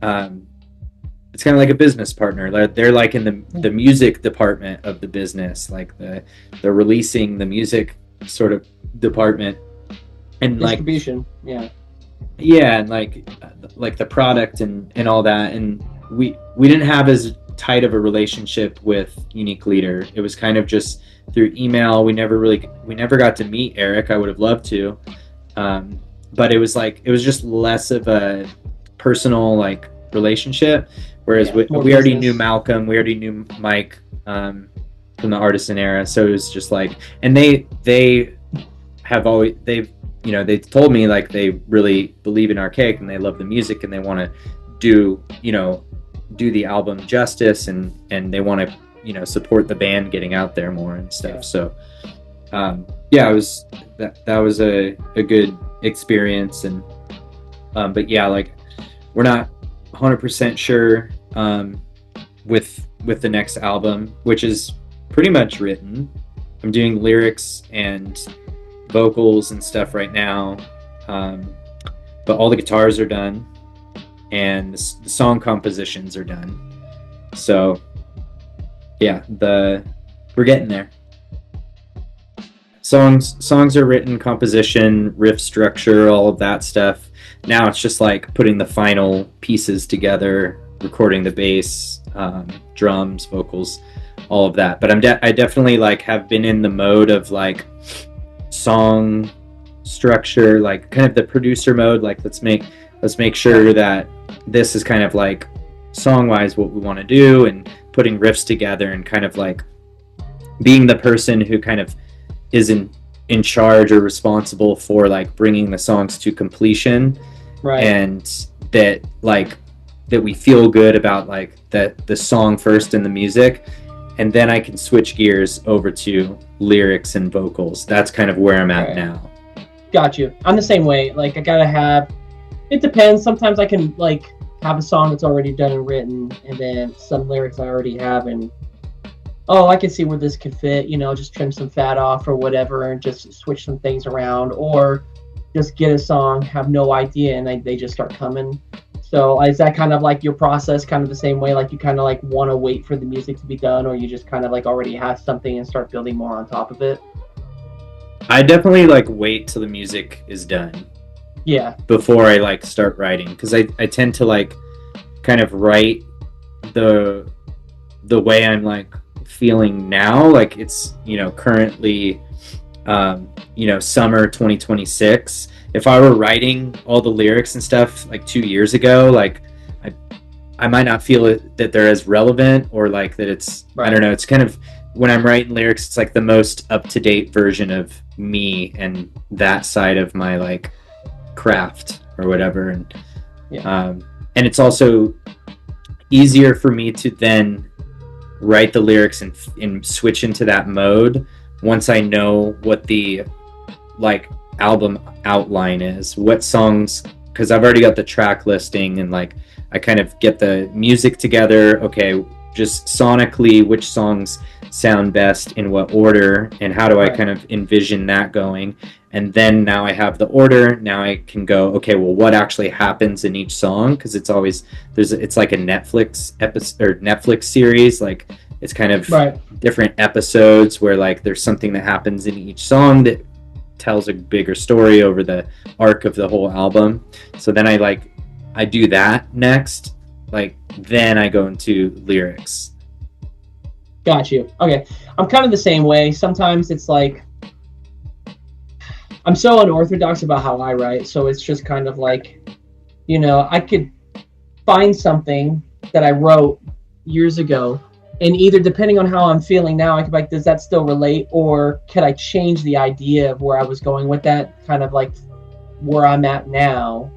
it's kind of like a business partner. They're like in the music department of the business, like they're releasing the music sort of department and distribution. And like the product and all that. And we didn't have as tight of a relationship with Unique Leader. It was kind of just through email. We never got to meet Eric. I would have loved to, but it was just less of a personal like relationship. Whereas we already knew Malcolm, we already knew Mike from the Artisan Era, so it was just like, and they told me like they really believe in Archaic and they love the music and they want to do the album justice and they want to support the band getting out there more and stuff. So it was that was a good experience. And but yeah, like we're not 100% sure with the next album, which is pretty much written. I'm doing lyrics and vocals and stuff right now, but all the guitars are done and the song compositions are done. So yeah, we're getting there. Songs are written, composition, riff structure, all of that stuff. Now it's just like putting the final pieces together, recording the bass, drums, vocals, all of that. But I definitely like have been in the mode of like song structure, like kind of the producer mode. Like let's make sure that this is kind of like song wise what we want to do, and putting riffs together and kind of like being the person who kind of is in charge or responsible for like bringing the songs to completion, right? And that we feel good about like the song first and the music, and then I can switch gears over to lyrics and vocals. That's kind of where I'm at now. Got you. I'm the same way. Like I gotta have. It depends. Sometimes I can like have a song that's already done and written, and then some lyrics I already have, and I can see where this could fit. Just trim some fat off or whatever, and just switch some things around, or just get a song, have no idea, and they just start coming. So is that kind of like your process, kind of the same way? Like you kind of like want to wait for the music to be done, or you just kind of like already have something and start building more on top of it? I definitely like wait till the music is done. Yeah. Before I like start writing, because I tend to like kind of write the way I'm like feeling now. Like it's currently summer 2026. If I were writing all the lyrics and stuff like 2 years ago, like I might not feel that they're as relevant, or like that it's right. I don't know, it's kind of when I'm writing lyrics, it's like the most up-to-date version of me and that side of my like craft or whatever. And and it's also easier for me to then write the lyrics and switch into that mode once I know what the like album outline is, what songs, because I've already got the track listing and like I kind of get the music together. Okay, just sonically which songs sound best in what order, and how do I kind of envision that going. And then now I have the order. Now I can go, okay, well, what actually happens in each song? Because it's always it's like a Netflix episode or Netflix series. Like it's kind of different episodes where like there's something that happens in each song that tells a bigger story over the arc of the whole album. So then I do that next. Like then I go into lyrics. Got you. Okay, I'm kind of the same way. Sometimes it's like I'm so unorthodox about how I write, so it's just kind of like, you know, I could find something that I wrote years ago, and either depending on how I'm feeling now, I could be like, does that still relate, or could I change the idea of where I was going with that, kind of like where I'm at now,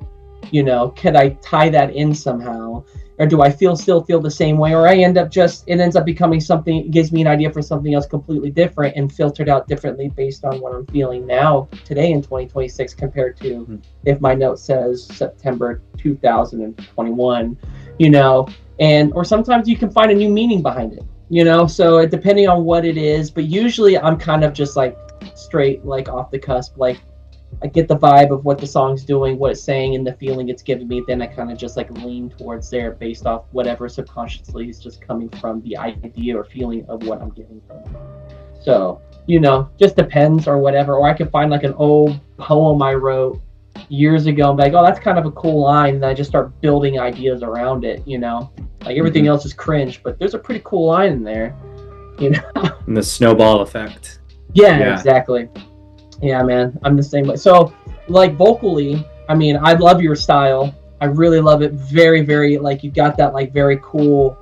you know, could I tie that in somehow? Or do I still feel the same way? Or it ends up becoming something, it gives me an idea for something else completely different and filtered out differently based on what I'm feeling now, today in 2026, compared to if my note says September 2021, you know, or sometimes you can find a new meaning behind it, you know, so depending on what it is, but usually I'm kind of just like straight, like off the cusp, like I get the vibe of what the song's doing, what it's saying, and the feeling it's giving me. Then I kind of just like lean towards there based off whatever subconsciously is just coming from the idea or feeling of what I'm getting from it. So, you know, just depends or whatever. Or I could find like an old poem I wrote years ago and be like, oh, that's kind of a cool line. And I just start building ideas around it, you know. Like everything else is cringe, but there's a pretty cool line in there, you know. And the snowball effect. Yeah, exactly. Yeah, man, I'm the same way. So, like, vocally, I mean, I love your style. I really love it. Very, very, like, you got that, like, very cool,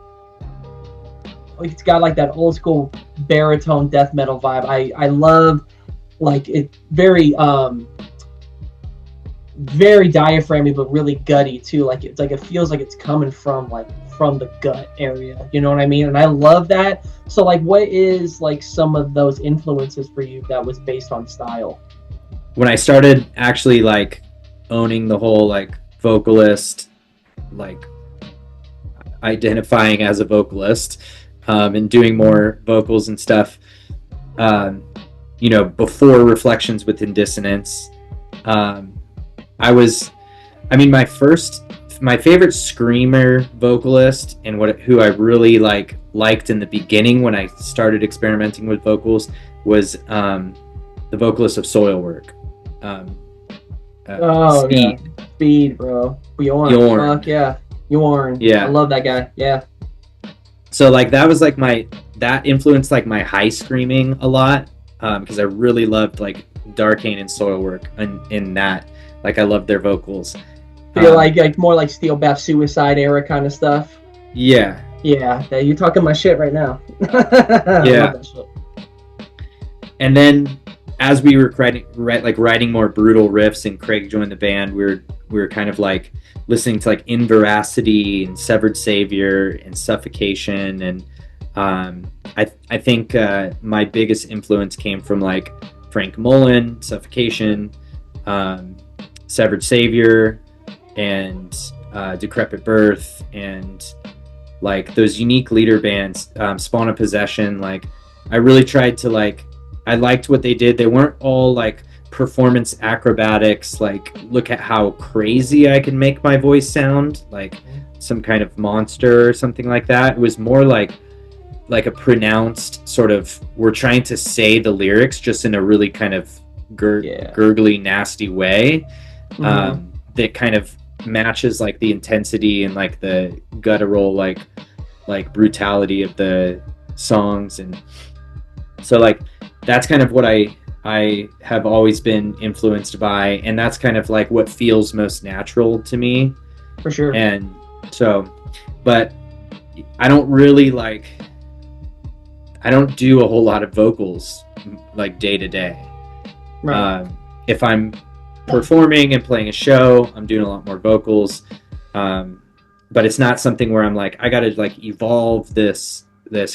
like, it's got, like, that old school baritone death metal vibe. I love, like, it very, very diaphragmy, but really gutty, too. Like, it's like, it feels like it's coming from the gut area. You know what I mean? And I love that. So, like, what is, like, some of those influences for you that was based on style? When I started actually, like, owning the whole, like, vocalist, like, identifying as a vocalist, and doing more vocals and stuff, you know, before Reflections Within Dissonance, my favorite screamer vocalist and who I really liked in the beginning when I started experimenting with vocals was the vocalist of Soilwork. Speed. Yeah. Speed, bro. Bjorn. Fuck yeah. Bjorn. Yeah. I love that guy. Yeah. So like that was like that influenced like my high screaming a lot, because I really loved like Darkane and Soilwork in that. Like I loved their vocals. Feel like more like Steel Bath Suicide era kind of stuff. Yeah. Yeah, you're talking my shit right now. Yeah. And then as we were writing more brutal riffs and Craig joined the band, we were kind of like listening to like Inveracity and Severed Savior and Suffocation, and I think my biggest influence came from like Frank Mullen, Suffocation, Severed Savior, and Decrepit Birth, and like those unique leader bands, Spawn of Possession. Like I really tried to I liked what they did. They weren't all like performance acrobatics, like look at how crazy I can make my voice sound like some kind of monster or something like that. It was more like a pronounced sort of, we're trying to say the lyrics just in a really kind of gurgly, nasty way, that kind of matches like the intensity and like the guttural like brutality of the songs. And so like that's kind of what I have always been influenced by, and that's kind of like what feels most natural to me, for sure. And so, but I don't really I don't do a whole lot of vocals like day to day. Right. If I'm performing and playing a show, I'm doing a lot more vocals. But it's not something where I'm like, I got to like evolve this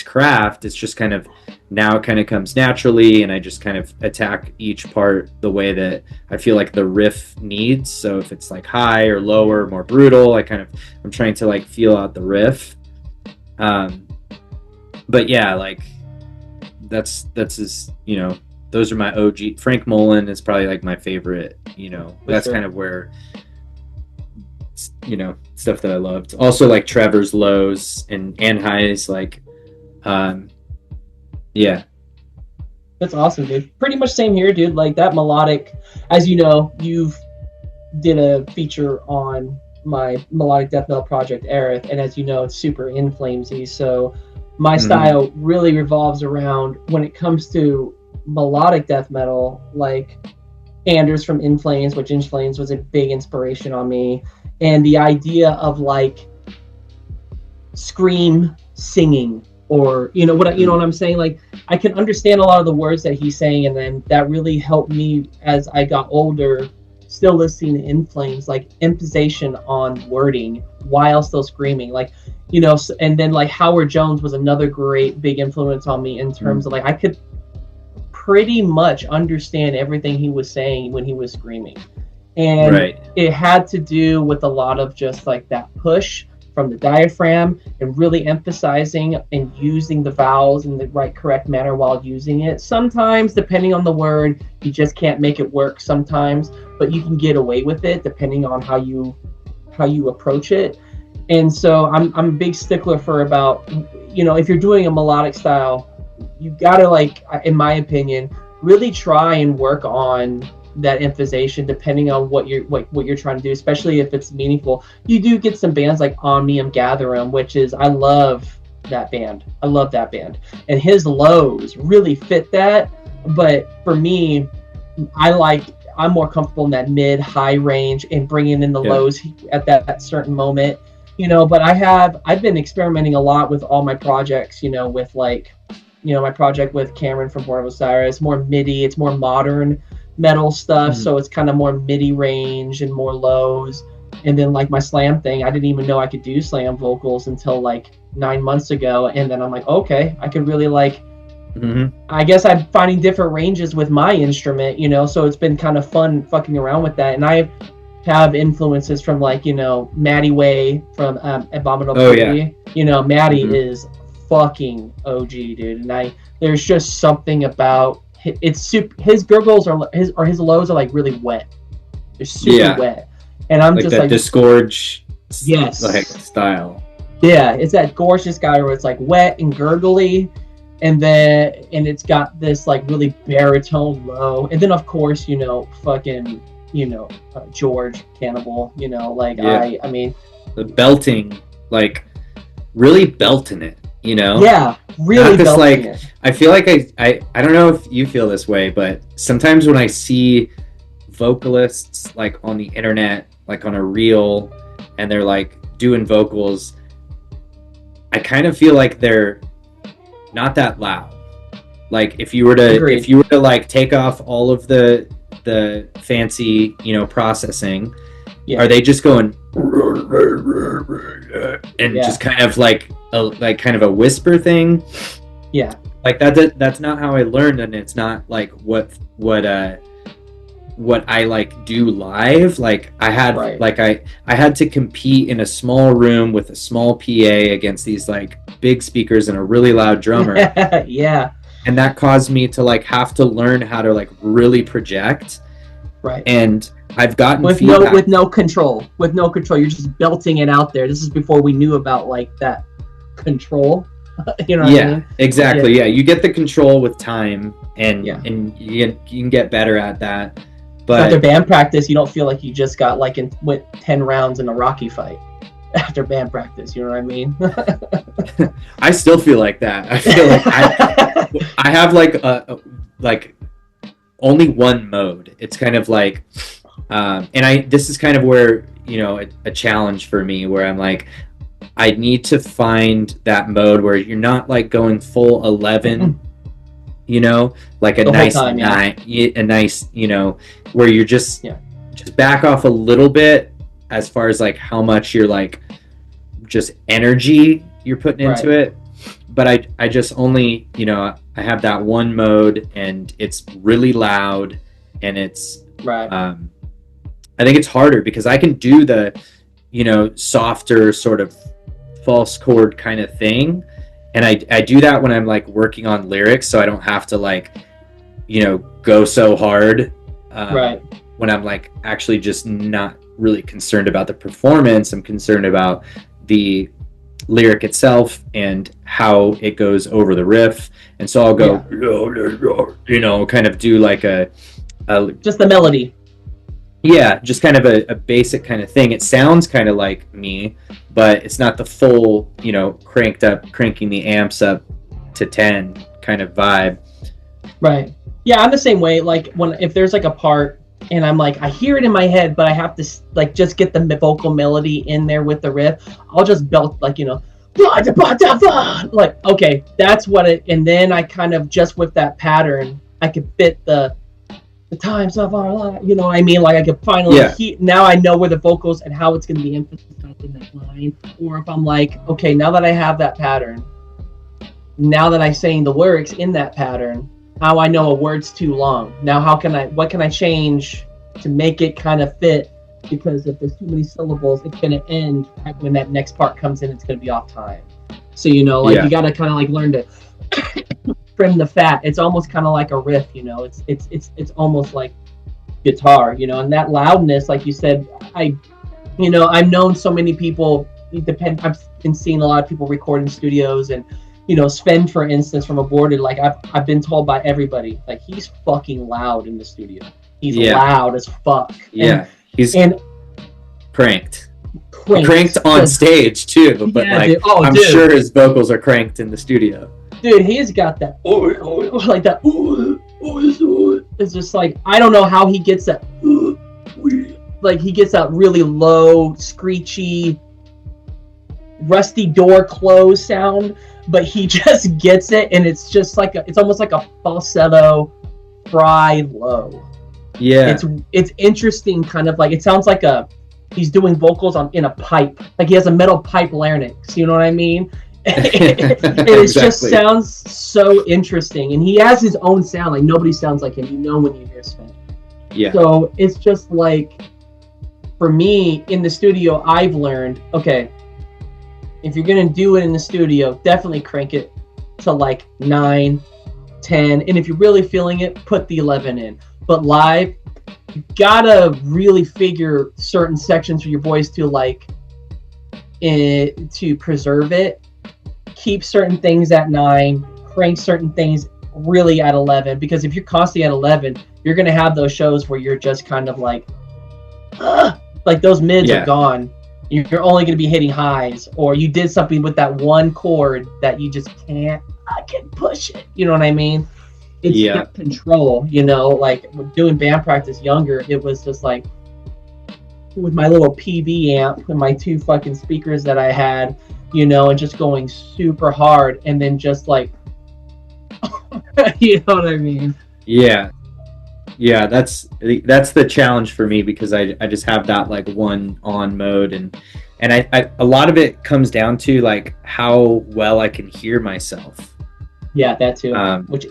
craft. It's just kind of now it kind of comes naturally, and I just kind of attack each part the way that I feel like the riff needs. So if it's like high or lower, more brutal, I'm trying to like feel out the riff. But yeah, like that's his, those are my OG. Frank Mullen is probably like my favorite, that's sure. kind of where, stuff that I loved. Also like Trevor's lows and highs, like, yeah. That's awesome, dude. Pretty much same here, dude. Like that melodic, as you know, you've did a feature on my melodic death metal project, Aerith, and as you know, it's super inflamesy. So my style really revolves around, when it comes to melodic death metal, like Anders from In Flames, which In Flames was a big inspiration on me, and the idea of like scream singing, or you know what I'm saying. Like I can understand a lot of the words that he's saying, and then that really helped me as I got older. Still listening to In Flames, like imposition on wording while still screaming, like and then like Howard Jones was another great big influence on me in terms of like I could pretty much understand everything he was saying when he was screaming, and it had to do with a lot of just like that push from the diaphragm and really emphasizing and using the vowels in the right correct manner while using it. Sometimes depending on the word you just can't make it work sometimes, but you can get away with it depending on how you approach it. And so I'm a big stickler for about, if you're doing a melodic style, you gotta, like, in my opinion, really try and work on that emphasization depending on what you're trying to do, especially if it's meaningful. You do get some bands like Omnium Gatherum, which is, I love that band, and his lows really fit that. But for me, I'm more comfortable in that mid-high range and bringing in the lows at that certain moment. But I've been experimenting a lot with all my projects, with like, my project with Cameron from Born of Osiris, more MIDI, it's more modern metal stuff. So it's kind of more MIDI range and more lows. And then like my slam thing, I didn't even know I could do slam vocals until like 9 months ago. And then I'm like, okay, I could really like, I guess I'm finding different ranges with my instrument, so it's been kind of fun fucking around with that. And I have influences from like, Maddie Way from Abominability. Maddie is fucking OG, dude. And there's just something about his gurgles his lows are like really wet. They're super wet. And I'm like just that like disgorge like style. Yeah, it's that gorgeous guy where it's like wet and gurgly, and it's got this like really baritone low, and then of course fucking George Cannibal, I mean the belting, like really belting it, really belting like it. I feel like I don't know if you feel this way, but sometimes when I see vocalists like on the internet, like on a reel, and they're like doing vocals, I kind of feel like they're not that loud. Like if you were to like take off all of the fancy processing, are they just going and just kind of like a whisper thing? Like that's not how I learned, and it's not like what I like do live. Like I had I had to compete in a small room with a small PA against these like big speakers and a really loud drummer. And that caused me to like have to learn how to like really project. And I've gotten with no control. You're just belting it out there. This is before we knew about like that control. What I mean? Exactly. Yeah, you get the control with time, and you can get better at that. But after band practice, you don't feel like you just got like went 10 rounds in a Rocky fight. After band practice, you know what I mean? I still feel like that. I feel like I have like only one mode. It's kind of like, and this is kind of where a challenge for me, where I'm like, I need to find that mode where you're not like going full 11, you know, like a The whole nice time, yeah. 9, a nice, you know, where you're just Yeah. back off a little bit as far as like how much you're like just energy you're putting into Right. it. But I just only, you know, I have that one mode and it's really loud and it's Right. I think it's harder because I can do the, you know, softer sort of false chord kind of thing, and I do that when I'm like working on lyrics, so I don't have to like, you know, go so hard. Right. When I'm like actually just not really concerned about the performance, I'm concerned about the lyric itself and how it goes over the riff, and so I'll go, you know, kind of do like a Just the melody. yeah, just kind of a basic kind of thing. It sounds kind of like me, but it's not the full, you know, cranking the amps up to 10 kind of vibe. Right. Yeah, I'm the same way. Like if there's like a part and I'm like, I hear it in my head, but I have to like just get the vocal melody in there with the riff, I'll just belt like, you know, like, okay, that's what it, and then I kind of just with that pattern, I could fit the times of our life, you know what I mean? Like I could finally now I know where the vocals and how it's going to be emphasized in that line. Or if I'm like, okay, now that I have that pattern, now that I'm saying the lyrics in that pattern, how I know a word's too long. Now what can I change to make it kind of fit? Because if there's too many syllables, it's going to end right when that next part comes in, it's going to be off time. So, you know, like you got to kind of like learn to trim the fat. It's almost kind of like a riff, you know. It's almost like guitar, you know. And that loudness, like you said, I've known so many people. I've been seeing a lot of people record in studios, and you know, Sven, for instance, from Aborted. Like I've been told by everybody, like he's fucking loud in the studio. He's loud as fuck. Yeah, he's cranked on stage too. But like, I'm sure his vocals are cranked in the studio. Dude, he's got that like that. It's just like, I don't know how he gets that. Like he gets that really low, screechy, rusty door close sound, but he just gets it, and it's just like it's almost like a falsetto, fry low. Yeah, it's interesting, kind of like it sounds like he's doing vocals in a pipe, like he has a metal pipe larynx. You know what I mean? It just sounds so interesting, and he has his own sound. Like nobody sounds like him. You know when you hear Sven. Yeah. So it's just like, for me in the studio, I've learned, okay, if you're gonna do it in the studio, definitely crank it to like 9, 10, and if you're really feeling it, put the 11 in. But live, you gotta really figure certain sections for your voice to like to preserve it. Keep certain things at 9, crank certain things really at 11, because if you're constantly at 11, you're going to have those shows where you're just kind of like those mids are gone. You're only going to be hitting highs, or you did something with that one chord that you just can't push it. You know what I mean? It's control, you know, like doing band practice younger, it was just like with my little PV amp and my 2 fucking speakers that I had, you know, and just going super hard, and then just like, you know what I mean? Yeah, that's the challenge for me, because I just have that like one on mode, and I a lot of it comes down to like how well I can hear myself. Yeah, that too. Which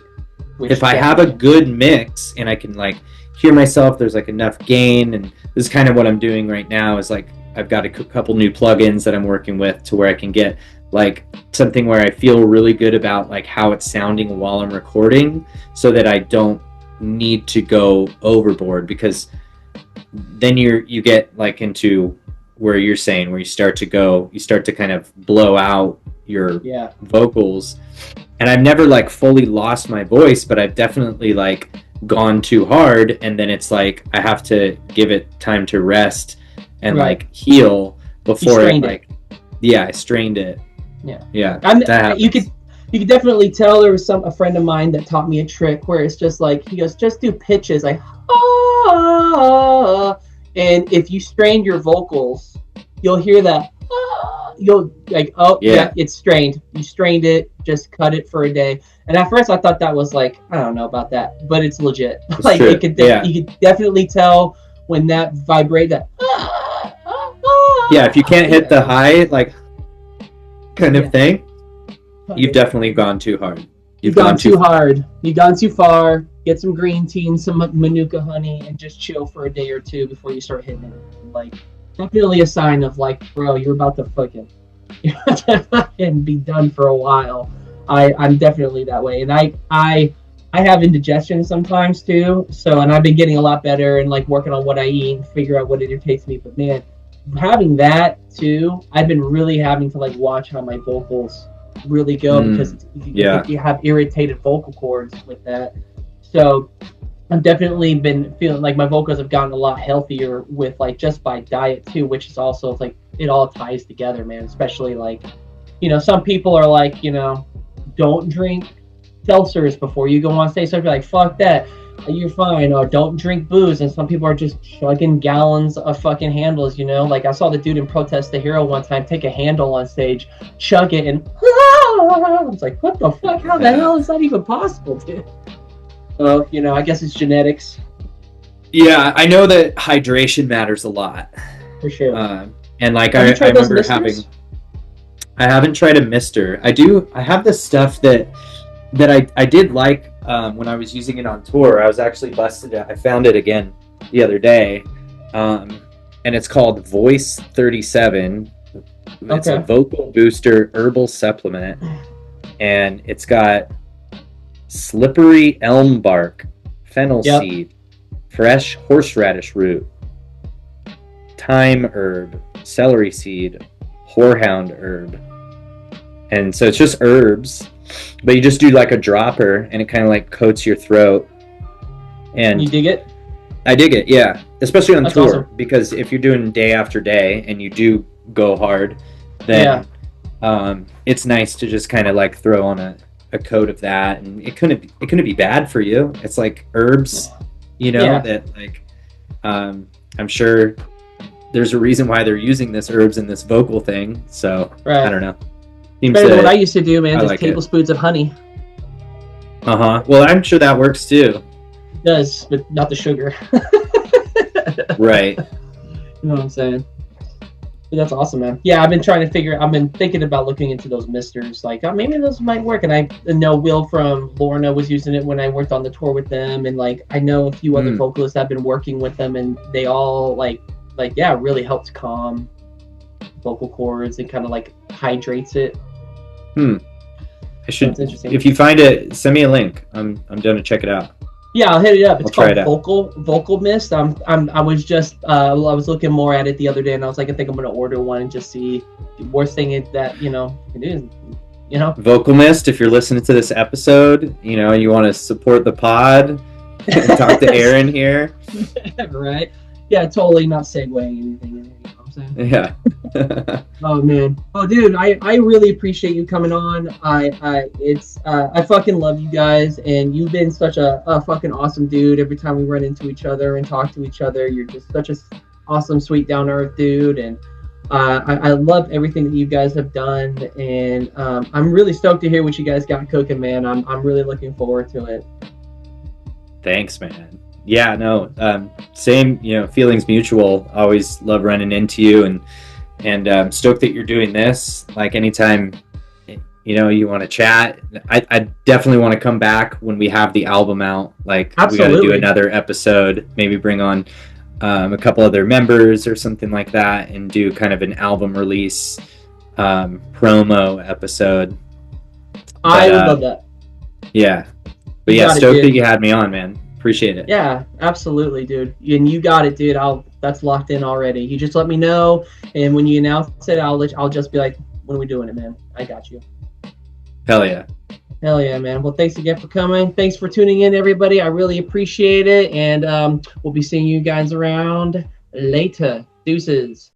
if I have a good mix and I can like hear myself, there's like enough gain, and this is kind of what I'm doing right now, is like I've got a couple new plugins that I'm working with to where I can get like something where I feel really good about like how it's sounding while I'm recording, so that I don't need to go overboard, because then you get like into where you're saying, where you start to kind of blow out your vocals. And I've never like fully lost my voice, but I've definitely like gone too hard, and then it's like I have to give it time to rest and like heal before I strained it. You could definitely tell. There was a friend of mine that taught me a trick where it's just like, he goes, just do pitches like and if you strain your vocals, you'll hear that you'll like, oh yeah, it's strained. You strained it, just cut it for a day. And at first I thought that was like, I don't know about that, but it's legit. It's like true. you could definitely tell when that vibrate that. Yeah, if you can't hit the high like kind of thing, you've definitely gone too hard. You've gone too hard. You've gone too far. Get some green tea and some Manuka honey and just chill for a day or two before you start hitting it. Like, definitely a sign of like, bro, you're about to fucking be done for a while. I'm definitely that way. And I have indigestion sometimes too. So, and I've been getting a lot better and like working on what I eat and figure out what irritates me. But man, having that too, I've been really having to like watch how my vocals really go because you have irritated vocal cords with that. So I've definitely been feeling like my vocals have gotten a lot healthier with like just by diet too, which is also like it all ties together, man. Especially like, you know, some people are like, you know, don't drink seltzers before you go on stage. So if you're like, fuck that, you're fine. Or don't drink booze. And some people are just chugging gallons of fucking handles, you know? Like I saw the dude in Protest the Hero one time take a handle on stage, chug it, and I was like, what the fuck? How the hell is that even possible, dude? So, you know, I guess it's genetics. Yeah, I know that hydration matters a lot. For sure. And like I remember having... I haven't tried a Mister. I have this stuff that I did like when I was using it on tour. I was actually busted. I found it again the other day. And it's called Voice 37. It's a vocal booster herbal supplement. And it's got slippery elm bark, fennel seed, fresh horseradish root, thyme herb, celery seed, horehound herb. And so it's just herbs, but you just do like a dropper and it kind of like coats your throat. And you dig it? I dig it, yeah. Especially on tour, because if you're doing day after day and you do go hard, then it's nice to just kind of like throw on a coat of that, and it couldn't be bad for you. It's like herbs, you know, that like I'm sure there's a reason why they're using this herbs in this vocal thing. So I don't know. Better than what I used to do, man. Just like tablespoons of honey. Well, I'm sure that works too. It does, but not the sugar. Right. You know what I'm saying? But that's awesome, man. Yeah, I've been thinking about looking into those misters. Like, maybe those might work. And I know Will from Lorna was using it when I worked on the tour with them. And like, I know a few other vocalists have been working with them, and they all really helps calm vocal cords and kind of like hydrates it. I should. If you find it, send me a link. I'm down to check it out. Yeah, I'll hit it up. It's called Vocal Mist. I was looking more at it the other day, and I was like, I think I'm gonna order one and just see. The worst thing is that it is, Vocal Mist. If you're listening to this episode, and you want to support the pod, and talk to Aaron here. Right. Yeah, totally not segueing anything. You know what I'm saying? Yeah. Oh man. Oh dude, I really appreciate you coming on. I fucking love you guys, and you've been such a fucking awesome dude. Every time we run into each other and talk to each other, you're just such a awesome, sweet, down to earth dude, and I love everything that you guys have done, and I'm really stoked to hear what you guys got cooking, man. I'm really looking forward to it. Thanks, man. Yeah, no, same, feelings mutual. Always love running into you, and stoked that you're doing this. Like anytime, you want to chat, I definitely want to come back when we have the album out. Like, absolutely. We got to do another episode, maybe bring on a couple other members or something like that, and do kind of an album release promo episode. I would love that. Yeah, but stoked that you had me on, man. Appreciate it. Yeah, absolutely, dude. And you got it, dude. That's locked in already. You just let me know, and when you announce it, I'll just be like, when are we doing it, man? I got you. Hell yeah. Hell yeah, man. Well, thanks again for coming. Thanks for tuning in, everybody. I really appreciate it, and we'll be seeing you guys around later. Deuces.